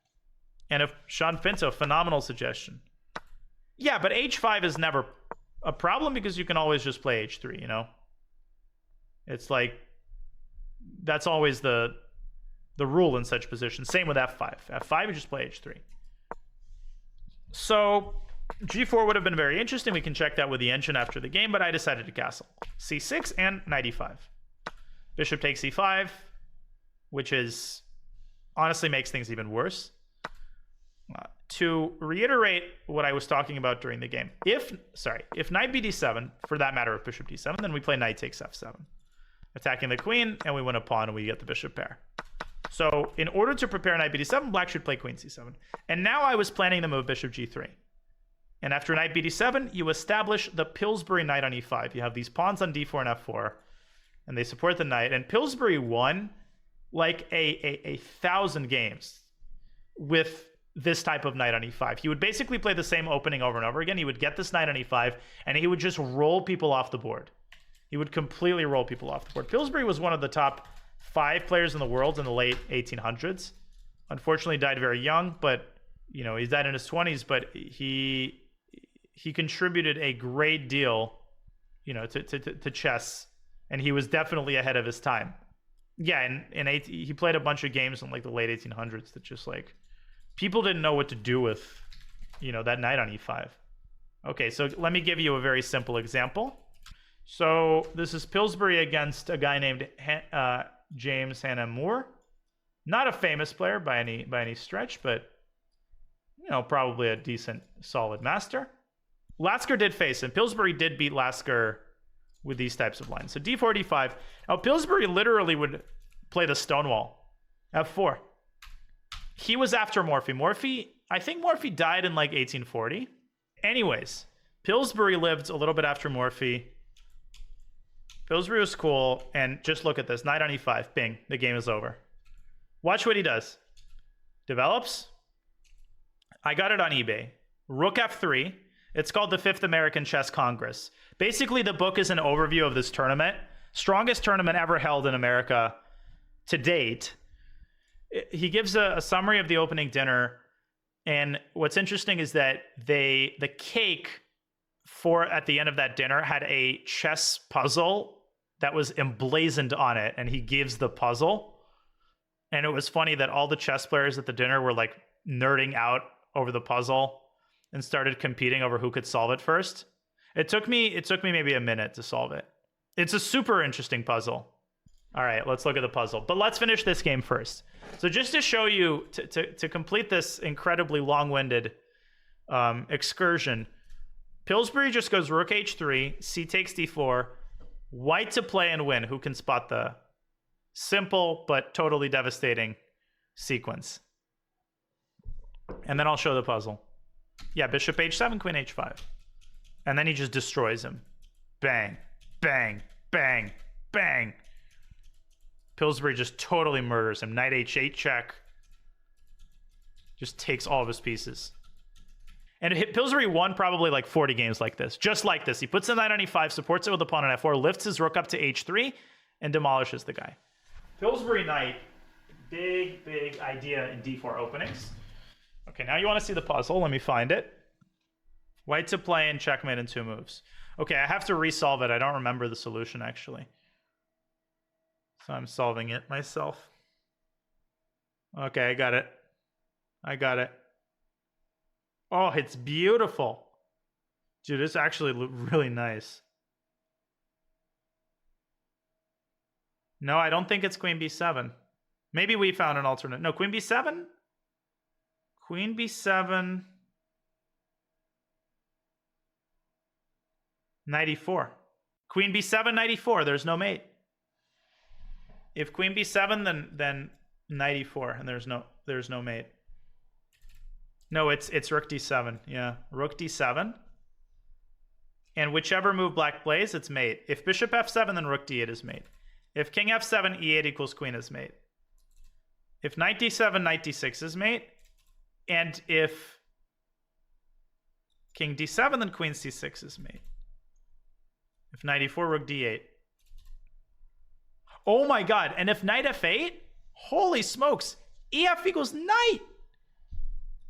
And if Sean Pinto, phenomenal suggestion. Yeah, but h5 is never a problem because you can always just play h3, you know? It's like, that's always the rule in such positions. Same with f5. f5, you just play h3. So g4 would have been very interesting. We can check that with the engine after the game, but I decided to castle. c6 and knight e5. Bishop takes e5, which is honestly makes things even worse. To reiterate what I was talking about during the game, if knight bd7, for that matter, if bishop d7, then we play knight takes f7, attacking the queen, and we win a pawn, and we get the bishop pair. So in order to prepare knight bd7, black should play queen c7. And now I was planning the move bishop g3. And after knight bd7, you establish the Pillsbury knight on e5. You have these pawns on d4 and f4, and they support the knight. And Pillsbury won like a thousand games with this type of knight on e5. He would basically play the same opening over and over again. He would get this knight on e5, and he would just roll people off the board. He would completely roll people off the board. Pillsbury was one of the top 5 players in the world in the late 1800s. Unfortunately, died very young, but you know, he died in his 20s. But he contributed a great deal, you know, to chess, and he was definitely ahead of his time. Yeah, he played a bunch of games in like the late 1800s that just like people didn't know what to do with, you know, that knight on e5. Okay, so let me give you a very simple example. So this is Pillsbury against a guy named James Hannah Moore. Not a famous player by any stretch, but you know, probably a decent, solid master. Lasker did face him. Pillsbury did beat Lasker with these types of lines. So d4, d5. Now Pillsbury literally would play the stonewall. f4. He was after Morphy. I think Morphy died in like 1840. Anyways, Pillsbury lived a little bit after Morphy. Pillsbury was cool, and just look at this. Knight on e5. Bing. The game is over. Watch what he does. Develops. I got it on eBay. Rook f3. It's called the 5th American Chess Congress. Basically, the book is an overview of this tournament. Strongest tournament ever held in America to date. He gives a summary of the opening dinner. And what's interesting is that the cake at the end of that dinner had a chess puzzle that was emblazoned on it, and he gives the puzzle. And it was funny that all the chess players at the dinner were like nerding out over the puzzle and started competing over who could solve it first. It took me maybe a minute to solve it. It's a super interesting puzzle. All right, let's look at the puzzle. But let's finish this game first. So just to show you, to complete this incredibly long-winded excursion, Pillsbury just goes rook h3, c takes d4, white to play and win. Who can spot the simple but totally devastating sequence? And then I'll show the puzzle. Yeah, bishop h7, queen h5. And then he just destroys him. Bang, bang, bang, bang. Pillsbury just totally murders him. Knight h8 check. Just takes all of his pieces. And Pillsbury won probably like 40 games like this. Just like this. He puts the knight on e5, supports it with the pawn on f4, lifts his rook up to h3, and demolishes the guy. Pillsbury knight, big, big idea in d4 openings. Okay, now you want to see the puzzle. Let me find it. White to play and checkmate in 2 moves. Okay, I have to resolve it. I don't remember the solution, actually. So I'm solving it myself. Okay, I got it. I got it. Oh, it's beautiful. Dude, it's actually really nice. No, I don't think it's queen b7. Maybe we found an alternate. No, queen b7? Queen b7. Knight e4. Queen b7, knight e4. There's no mate. If queen b7, then knight e4, and there's no mate. No, it's rook d7. Yeah, rook d7. And whichever move black plays, it's mate. If bishop f7, then rook d8 is mate. If king f7, e8 equals queen is mate. If knight d7, knight d6 is mate. And if king d7, then queen c6 is mate. If knight e4, rook d8. Oh my god, and if knight f8, holy smokes, ef equals knight.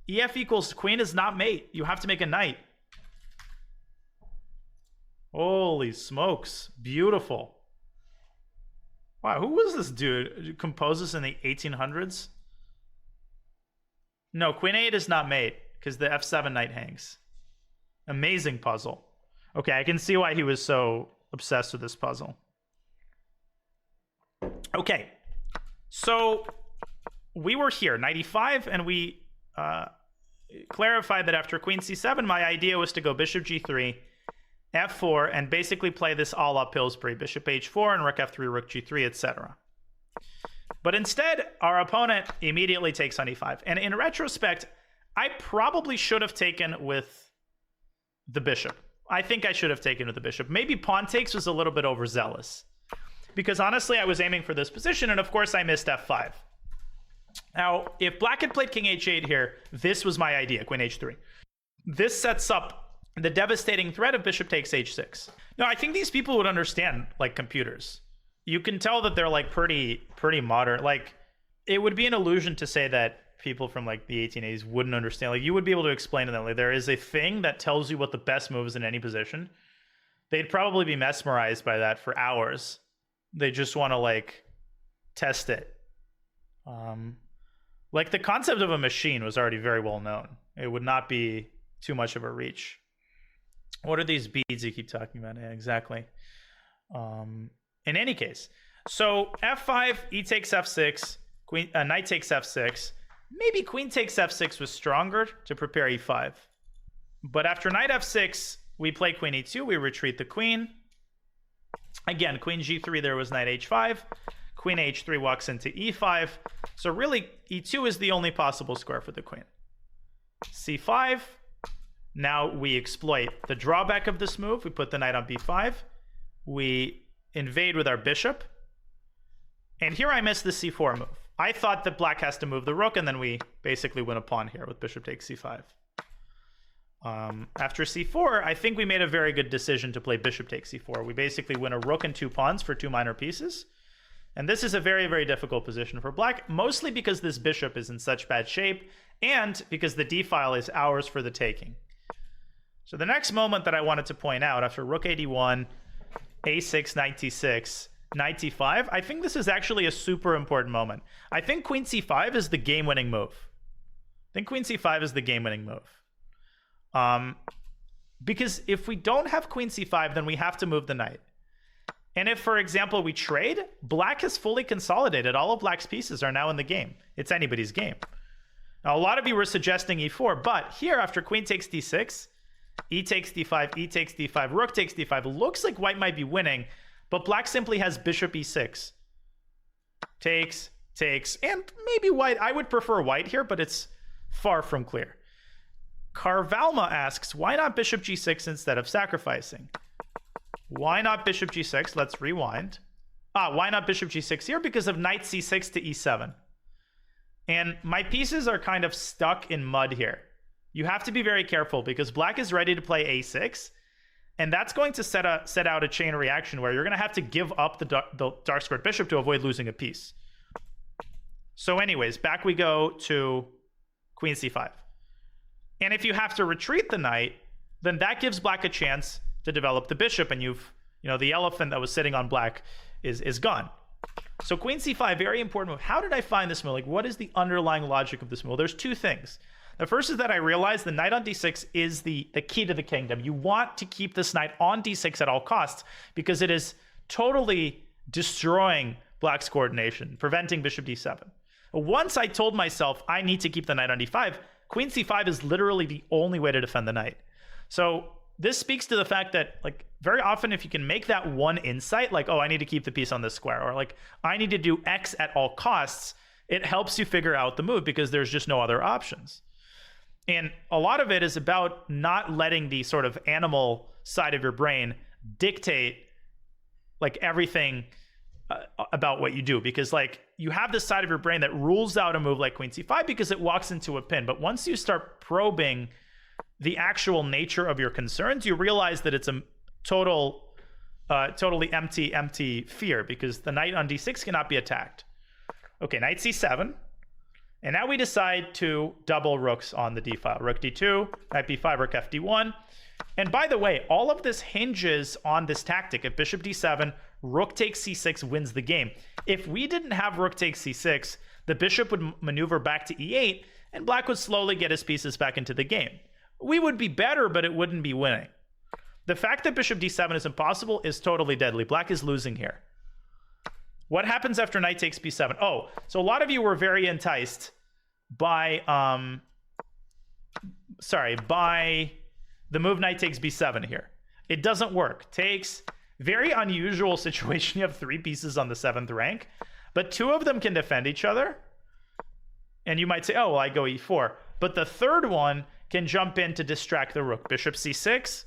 Ef equals queen is not mate. You have to make a knight. Holy smokes, beautiful. Wow, who was this dude? Composed this in the 1800s? No, queen a8 is not mate because the f7 knight hangs. Amazing puzzle. Okay, I can see why he was so obsessed with this puzzle. Okay, so we were here, knight e5, and we clarified that after queen c7, my idea was to go bishop g3, f4, and basically play this a la Pillsbury, bishop h4, and rook f3, rook g3, etc. But instead, our opponent immediately takes on e5. And in retrospect, I probably should have taken with the bishop. I think I should have taken with the bishop. Maybe pawn takes was a little bit overzealous. Because honestly, I was aiming for this position, and of course I missed f5. Now, if black had played king h8 here, this was my idea, queen h3. This sets up the devastating threat of bishop takes h6. Now, I think these people would understand, like, computers. You can tell that they're, like, pretty modern. Like, it would be an illusion to say that people from, like, the 1880s wouldn't understand. Like, you would be able to explain to them, like, there is a thing that tells you what the best move is in any position. They'd probably be mesmerized by that for hours. They just want to, like, test it. Like, the concept of a machine was already very well known. It would not be too much of a reach. What are these beads you keep talking about? Yeah, exactly. In any case, so f5, e takes f6, queen, knight takes f6. Maybe queen takes f6 was stronger to prepare e5. But after knight f6, we play queen e2, we retreat the queen. Again, queen g3, there was knight h5. Queen h3 walks into e5. So really, e2 is the only possible square for the queen. c5. Now we exploit the drawback of this move. We put the knight on b5. We invade with our bishop. And here I missed the c4 move. I thought that black has to move the rook, and then we basically win a pawn here with bishop takes c5. After c4, I think we made a very good decision to play bishop takes c4. We basically win a rook and 2 pawns for 2 minor pieces. And this is a very, very difficult position for black, mostly because this bishop is in such bad shape, and because the d-file is ours for the taking. So the next moment that I wanted to point out, after rook a1, a6, knight t6, knight t5, I think this is actually a super important moment. I think queen c5 is the game-winning move. I think queen c5 is the game-winning move. Because if we don't have queen c5, then we have to move the knight. And if, for example, we trade, black has fully consolidated. All of black's pieces are now in the game. It's anybody's game. Now, a lot of you were suggesting e4, but here, after queen takes d6, e takes d5, e takes d5, rook takes d5, looks like white might be winning, but black simply has bishop e6. Takes, and maybe white. I would prefer white here, but it's far from clear. Carvalma asks, why not bishop g6 instead of sacrificing? Why not bishop g6? Let's rewind. Why not bishop g6 here? Because of knight c6 to e7. And my pieces are kind of stuck in mud here. You have to be very careful because black is ready to play a6. And that's going to set out a chain reaction where you're going to have to give up the dark squared bishop to avoid losing a piece. So anyways, back we go to queen c5. And if you have to retreat the knight, then that gives black a chance to develop the bishop, and the elephant that was sitting on black is gone. So queen c5, very important move. How did I find this move? Like, what is the underlying logic of this move? Well, there's two things. The first is that I realized the knight on d6 is the key to the kingdom. You want to keep this knight on d6 at all costs because it is totally destroying black's coordination, preventing bishop d7. Once I told myself I need to keep the knight on d5, queen c5 is literally the only way to defend the knight. So this speaks to the fact that, like, very often if you can make that one insight, like, oh, I need to keep the piece on this square, or like, I need to do X at all costs, it helps you figure out the move because there's just no other options. And a lot of it is about not letting the sort of animal side of your brain dictate, like, everything about what you do. Because, like, you have this side of your brain that rules out a move like queen c5 because it walks into a pin. But once you start probing the actual nature of your concerns, you realize that it's a totally empty fear because the knight on d6 cannot be attacked. Okay, knight c7. And now we decide to double rooks on the d file. Rook d2, knight b5, rook fd1. And by the way, all of this hinges on this tactic. If bishop d7, rook takes c6 wins the game. If we didn't have rook takes c6, the bishop would maneuver back to e8, and black would slowly get his pieces back into the game. We would be better, but it wouldn't be winning. The fact that bishop d7 is impossible is totally deadly. Black is losing here. What happens after knight takes b7? Oh, so a lot of you were very enticed by the move knight takes b7 here. It doesn't work. Takes, very unusual situation. You have 3 pieces on the 7th rank, but 2 of them can defend each other. And you might say, oh, well, I go e4. But the third one can jump in to distract the rook. Bishop c6,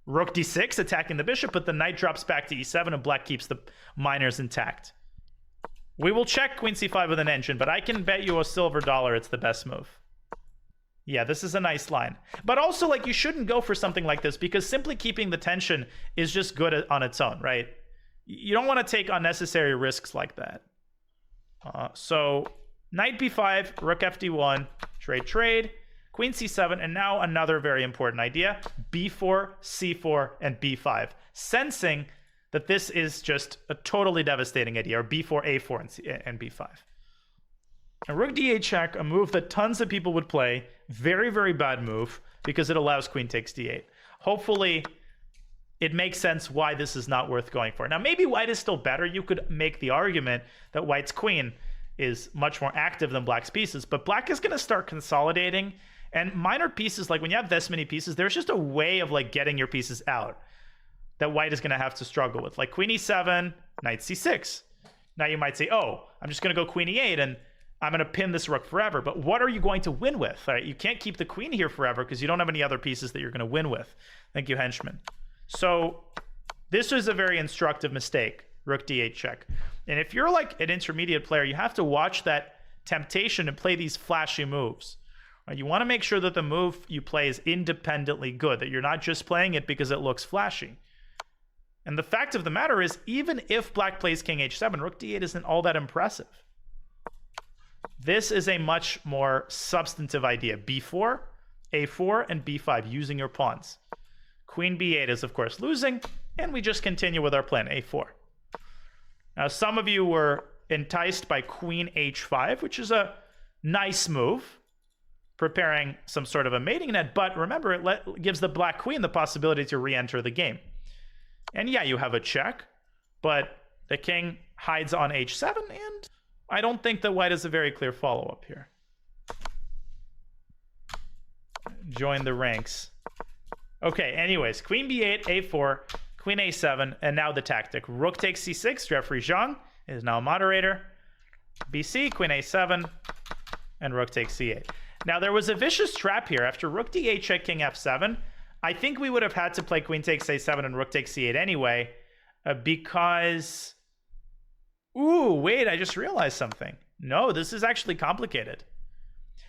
rook d6, attacking the bishop, but the knight drops back to e7 and black keeps the minors intact. We will check queen c5 with an engine, but I can bet you a silver dollar it's the best move. Yeah, this is a nice line. But also, like, you shouldn't go for something like this because simply keeping the tension is just good on its own, right? You don't want to take unnecessary risks like that. So knight b5, rook fd1, trade, queen c7, and now another very important idea, b4, c4, and b5. Sensing that this is just a totally devastating idea, or b4, a4, and b5. And rook d8 check, a move that tons of people would play. Very, very bad move because it allows queen takes d8. Hopefully, it makes sense why this is not worth going for. Now, maybe white is still better. You could make the argument that white's queen is much more active than black's pieces, but black is going to start consolidating. And minor pieces, like when you have this many pieces, there's just a way of like getting your pieces out that white is going to have to struggle with. Like queen e7, knight c6. Now you might say, oh, I'm just going to go queen e8 and I'm going to pin this rook forever. But what are you going to win with? Right? You can't keep the queen here forever because you don't have any other pieces that you're going to win with. Thank you, henchman. So this was a very instructive mistake, rook d8 check. And if you're like an intermediate player, you have to watch that temptation and play these flashy moves. Right? You want to make sure that the move you play is independently good, that you're not just playing it because it looks flashy. And the fact of the matter is, even if black plays king h7, rook d8 isn't all that impressive. This is a much more substantive idea. b4, a4, and b5, using your pawns. Queen b8 is, of course, losing, and we just continue with our plan, a4. Now, some of you were enticed by queen h5, which is a nice move. preparing some sort of a mating net. But remember, it gives the black queen the possibility to re-enter the game. And yeah, you have a check, but the king hides on h7, and I don't think that white is a very clear follow-up here. Join the ranks. Okay, anyways, queen b8, a4, queen a7, and now the tactic. Rook takes c6. Jeffrey Zhang is now moderator. bc, queen a7, and rook takes c8. Now, there was a vicious trap here. After rook d8 check, king f7, I think we would have had to play queen takes a7 and rook takes c8 anyway, because... Ooh, wait, I just realized something. No, this is actually complicated.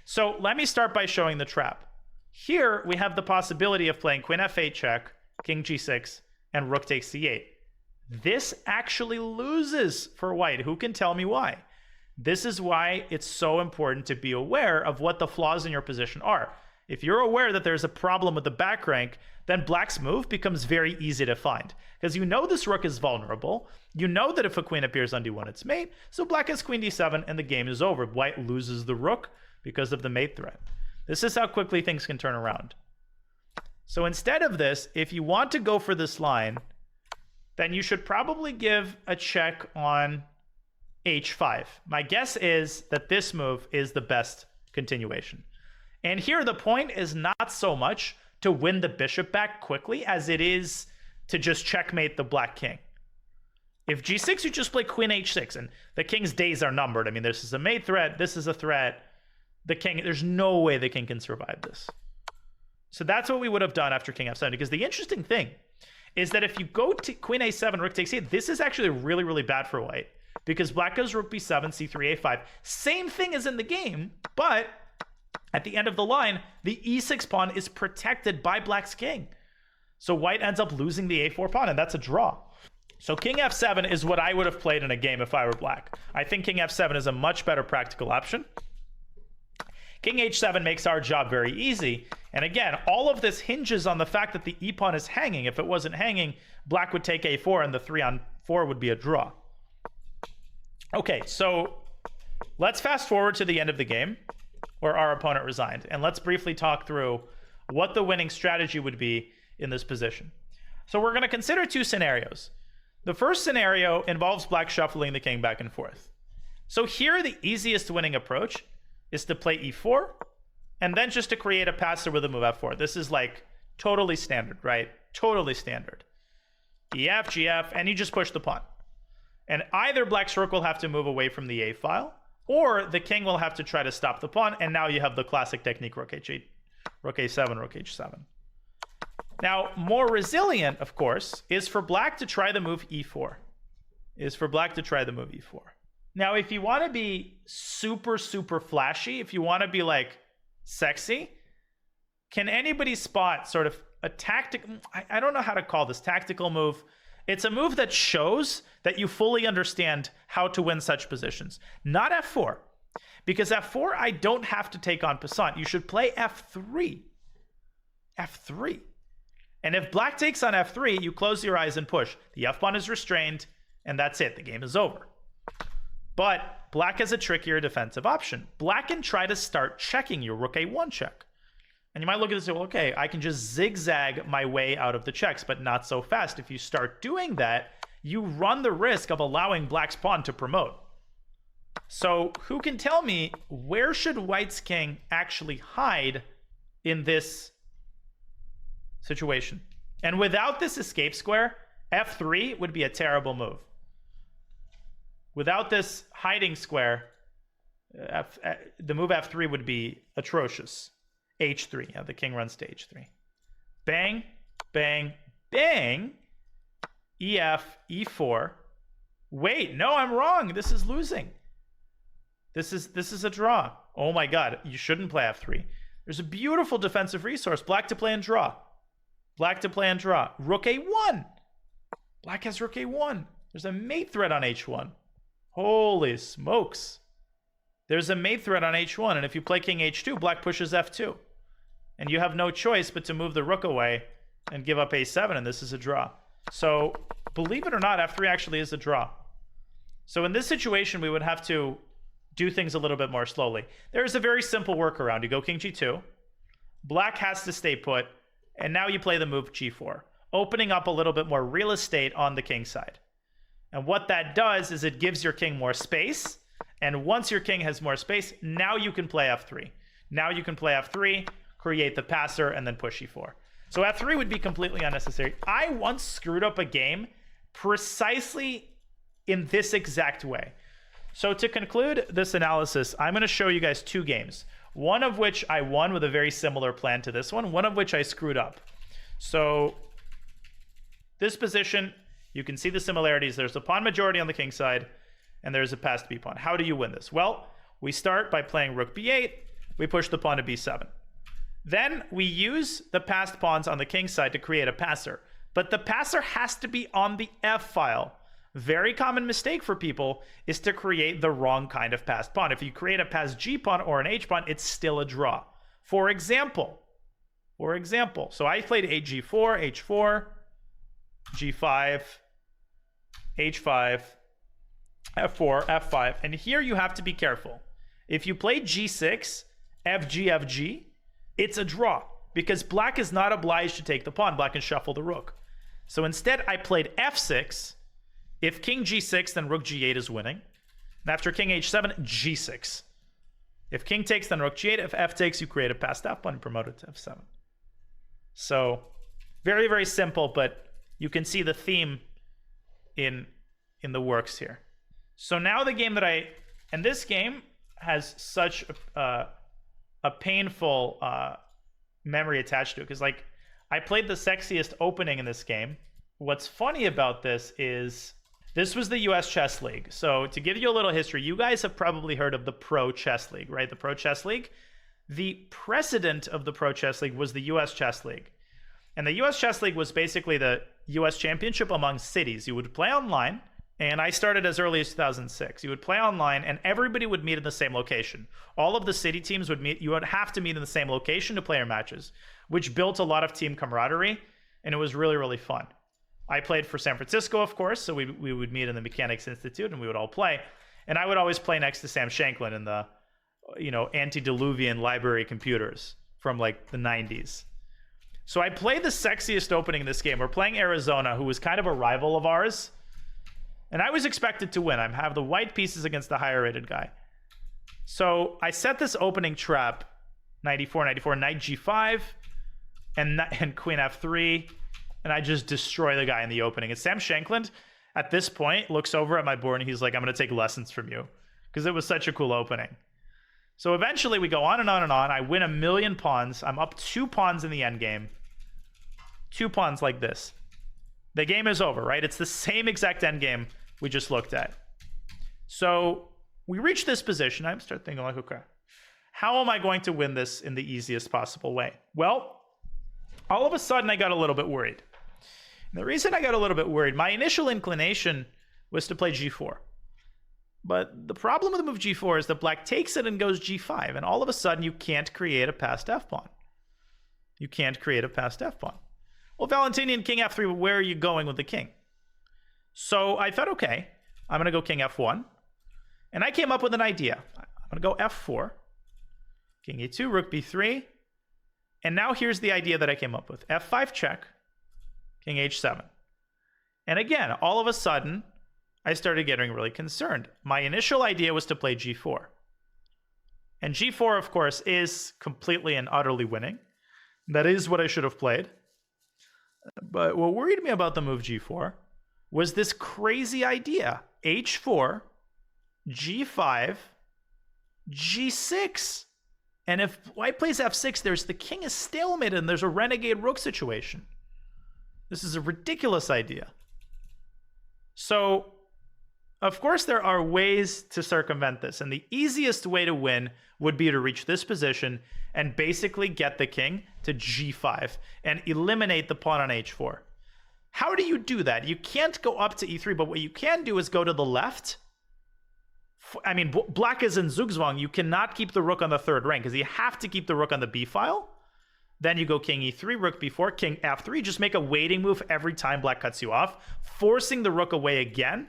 So let me start by showing the trap. Here, we have the possibility of playing queen f8 check, king g6, and rook takes c8. This actually loses for white. Who can tell me why? This is why it's so important to be aware of what the flaws in your position are. If you're aware that there's a problem with the back rank, then black's move becomes very easy to find. Because you know this rook is vulnerable. You know that if a queen appears on d1, it's mate. So black has queen d7, and the game is over. White loses the rook because of the mate threat. This is how quickly things can turn around. So instead of this, if you want to go for this line, then you should probably give a check on h5. My guess is that this move is the best continuation. And here the point is not so much to win the bishop back quickly as it is to just checkmate the black king. If g6, you just play queen h6, and the king's days are numbered. I mean, this is a mate threat, this is a threat. The king, there's no way the king can survive this. So that's what we would have done after king f7, because the interesting thing is that if you go to queen a7, rook takes e8, this is actually really, really bad for white, because black goes rook b7, c3, a5. Same thing as in the game, but at the end of the line, the e6 pawn is protected by black's king. So white ends up losing the a4 pawn, and that's a draw. So king f7 is what I would have played in a game if I were black. I think king f7 is a much better practical option. King h7 makes our job very easy. And again, all of this hinges on the fact that the e-pawn is hanging. If it wasn't hanging, black would take a4, and the 3-on-4 would be a draw. Okay, so let's fast forward to the end of the game, where our opponent resigned. And let's briefly talk through what the winning strategy would be in this position. So we're going to consider two scenarios. The first scenario involves black shuffling the king back and forth. So here, the easiest winning approach is to play e4, and then just to create a passer with a move f4. This is like totally standard, right? Totally standard. ef, gf, and you just push the pawn. And either black's rook will have to move away from the a file, or the king will have to try to stop the pawn, and now you have the classic technique rook h8, rook a7, rook h7. Now, more resilient, of course, is for black to try the move e4. Now, if you want to be super, super flashy, if you want to be like sexy, can anybody spot sort of a tactical, I don't know how to call this, tactical move? It's a move that shows that you fully understand how to win such positions. Not f4, because f4, I don't have to take on passant. You should play f3. f3. And if black takes on f3, you close your eyes and push. The f-pawn is restrained, and that's it. The game is over. But black has a trickier defensive option. Black can try to start checking your rook a1 check. And you might look at this and say, well, okay, I can just zigzag my way out of the checks, but not so fast. If you start doing that, you run the risk of allowing black's pawn to promote. So who can tell me, where should white's king actually hide in this situation? And without this escape square, f3 would be a terrible move. Without this hiding square, the move f3 would be atrocious. h3, yeah, the king runs to h3. Bang, bang, bang. ef, e4. Wait, no, I'm wrong. This is losing. This is a draw. Oh my god, you shouldn't play f3. There's a beautiful defensive resource. Black to play and draw. Black to play and draw. Rook a1. Black has rook a1. There's a mate threat on h1. Holy smokes. There's a mate threat on h1, and if you play king h2, black pushes f2. And you have no choice but to move the rook away and give up a7, and this is a draw. So, believe it or not, f3 actually is a draw. So in this situation, we would have to do things a little bit more slowly. There's a very simple workaround. You go king g2, black has to stay put, and now you play the move g4, opening up a little bit more real estate on the king side. And what that does is it gives your king more space, and once your king has more space, now you can play f3. Now you can play f3, create the passer, and then push e4. So f3 would be completely unnecessary. I once screwed up a game precisely in this exact way. So to conclude this analysis, I'm going to show you guys 2 games. One of which I won with a very similar plan to this one of which I screwed up. So this position, you can see the similarities. There's a pawn majority on the king side, and there's a passed b pawn. How do you win this? Well, we start by playing rook b8. We push the pawn to b7. Then we use the passed pawns on the king side to create a passer. But the passer has to be on the f file. Very common mistake for people is to create the wrong kind of passed pawn. If you create a passed g pawn or an h pawn, it's still a draw. For example, so I played a g4, h4, g5, h5, f4, f5, and here you have to be careful. If you play g6, fg, fg, it's a draw because black is not obliged to take the pawn. Black can shuffle the rook. So instead, I played f6. If king g6, then rook g8 is winning. And after king h7, g6. If king takes, then rook g8. If f takes, you create a passed f pawn and promote it to f7. So very, very simple, but you can see the theme in the works here. So now the game that and this game has such a painful memory attached to it, because like I played the sexiest opening in this game. What's funny about this is this was the US Chess League. So to give you a little history, you guys have probably heard of the Pro Chess League, right? The Pro Chess League. The precedent of the Pro Chess League was the US Chess League. And the US Chess League was basically the US championship among cities. You would play online, and I started as early as 2006. You would play online, and everybody would meet in the same location. All of the city teams would meet. You would have to meet in the same location to play your matches, which built a lot of team camaraderie, and it was really, really fun. I played for San Francisco, of course, so we would meet in the Mechanics Institute, and we would all play. And I would always play next to Sam Shanklin in the, antediluvian library computers from like the 90s. So I played the sexiest opening in this game. We're playing Arizona, who was kind of a rival of ours. And I was expected to win. I have the white pieces against the higher rated guy. So I set this opening trap, 94, knight g5, and queen f3. And I just destroy the guy in the opening. And Sam Shanklin, at this point, looks over at my board and he's like, I'm going to take lessons from you. Because it was such a cool opening. So eventually we go on and on and on. I win a million pawns. I'm up 2 pawns in the endgame. 2 pawns like this. The game is over, right? It's the same exact endgame we just looked at. So we reach this position. I start thinking like, okay, how am I going to win this in the easiest possible way? Well, all of a sudden I got a little bit worried. And the reason I got a little bit worried, my initial inclination was to play g4. But the problem with the move g4 is that black takes it and goes g5. And all of a sudden, you can't create a passed f-pawn. You can't create a passed f-pawn. Well, Valentinian, king f3, where are you going with the king? So I thought, okay, I'm going to go king f1. And I came up with an idea. I'm going to go f4. King e2, rook b3. And now here's the idea that I came up with. f5 check, king h7. And again, all of a sudden, I started getting really concerned. My initial idea was to play g4. And g4, of course, is completely and utterly winning. That is what I should have played. But what worried me about the move g4 was this crazy idea. h4, g5, g6. And if white plays f6, there's the king is stalemate and there's a renegade rook situation. This is a ridiculous idea. So, of course, there are ways to circumvent this, and the easiest way to win would be to reach this position and basically get the king to g5 and eliminate the pawn on h4. How do you do that? You can't go up to e3, but what you can do is go to the left. I mean, black is in Zugzwang. You cannot keep the rook on the third rank because you have to keep the rook on the b file. Then you go king e3, rook b4, king f3. Just make a waiting move every time black cuts you off, forcing the rook away again.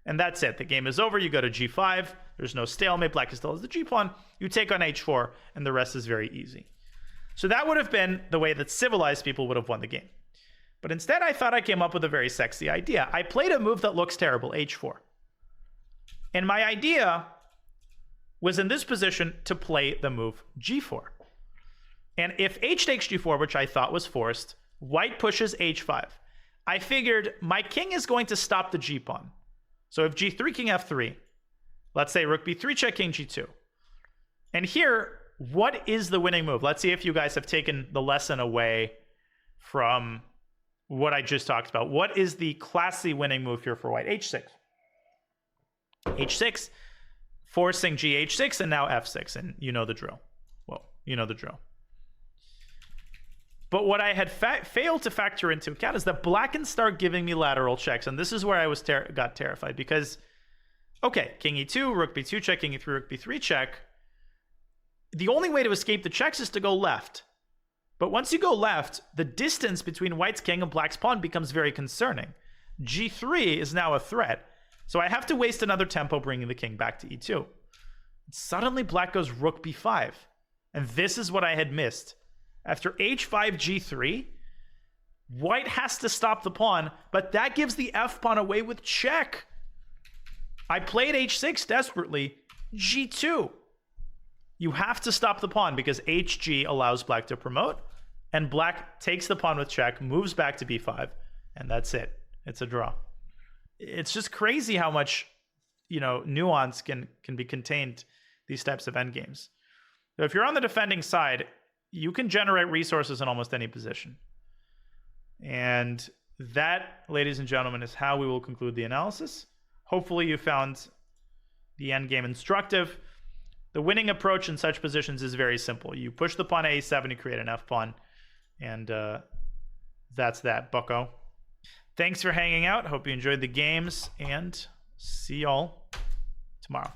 And that's it. The game is over. You go to g5, There's no stalemate. Black still has the g-pawn. You take on h4, and the rest is very easy. So that would have been the way that civilized people would have won the game. But instead, I thought I came up with a very sexy idea. I played a move that looks terrible, h4. And my idea was in this position to play the move g4. And if h takes g4, which I thought was forced, white pushes h5. I figured my king is going to stop the g-pawn. So if g3, king f3, let's say rook b3, check king g2. And here, what is the winning move? Let's see if you guys have taken the lesson away from what I just talked about. What is the classy winning move here for white? h6. h6, forcing gh6, and now f6. And you know the drill. Well, you know the drill. But what I had failed to factor into account is that black can start giving me lateral checks. And this is where I was got terrified. Because, okay, king e2, rook b2 check, king e3, rook b3 check. The only way to escape the checks is to go left. But once you go left, the distance between white's king and black's pawn becomes very concerning. g3 is now a threat. So I have to waste another tempo bringing the king back to e2. Suddenly black goes rook b5. And this is what I had missed. After h5, g3, white has to stop the pawn, but that gives the f pawn away with check. I played h6 desperately. g2. You have to stop the pawn because hg allows black to promote, and black takes the pawn with check, moves back to b5, and that's it. It's a draw. It's just crazy how much, nuance can be contained these types of endgames. So if you're on the defending side, you can generate resources in almost any position. And that, ladies and gentlemen, is how we will conclude the analysis. Hopefully you found the endgame instructive. The winning approach in such positions is very simple. You push the pawn to a7, you create an f-pawn, and that's that, bucko. Thanks for hanging out. Hope you enjoyed the games, and see y'all tomorrow.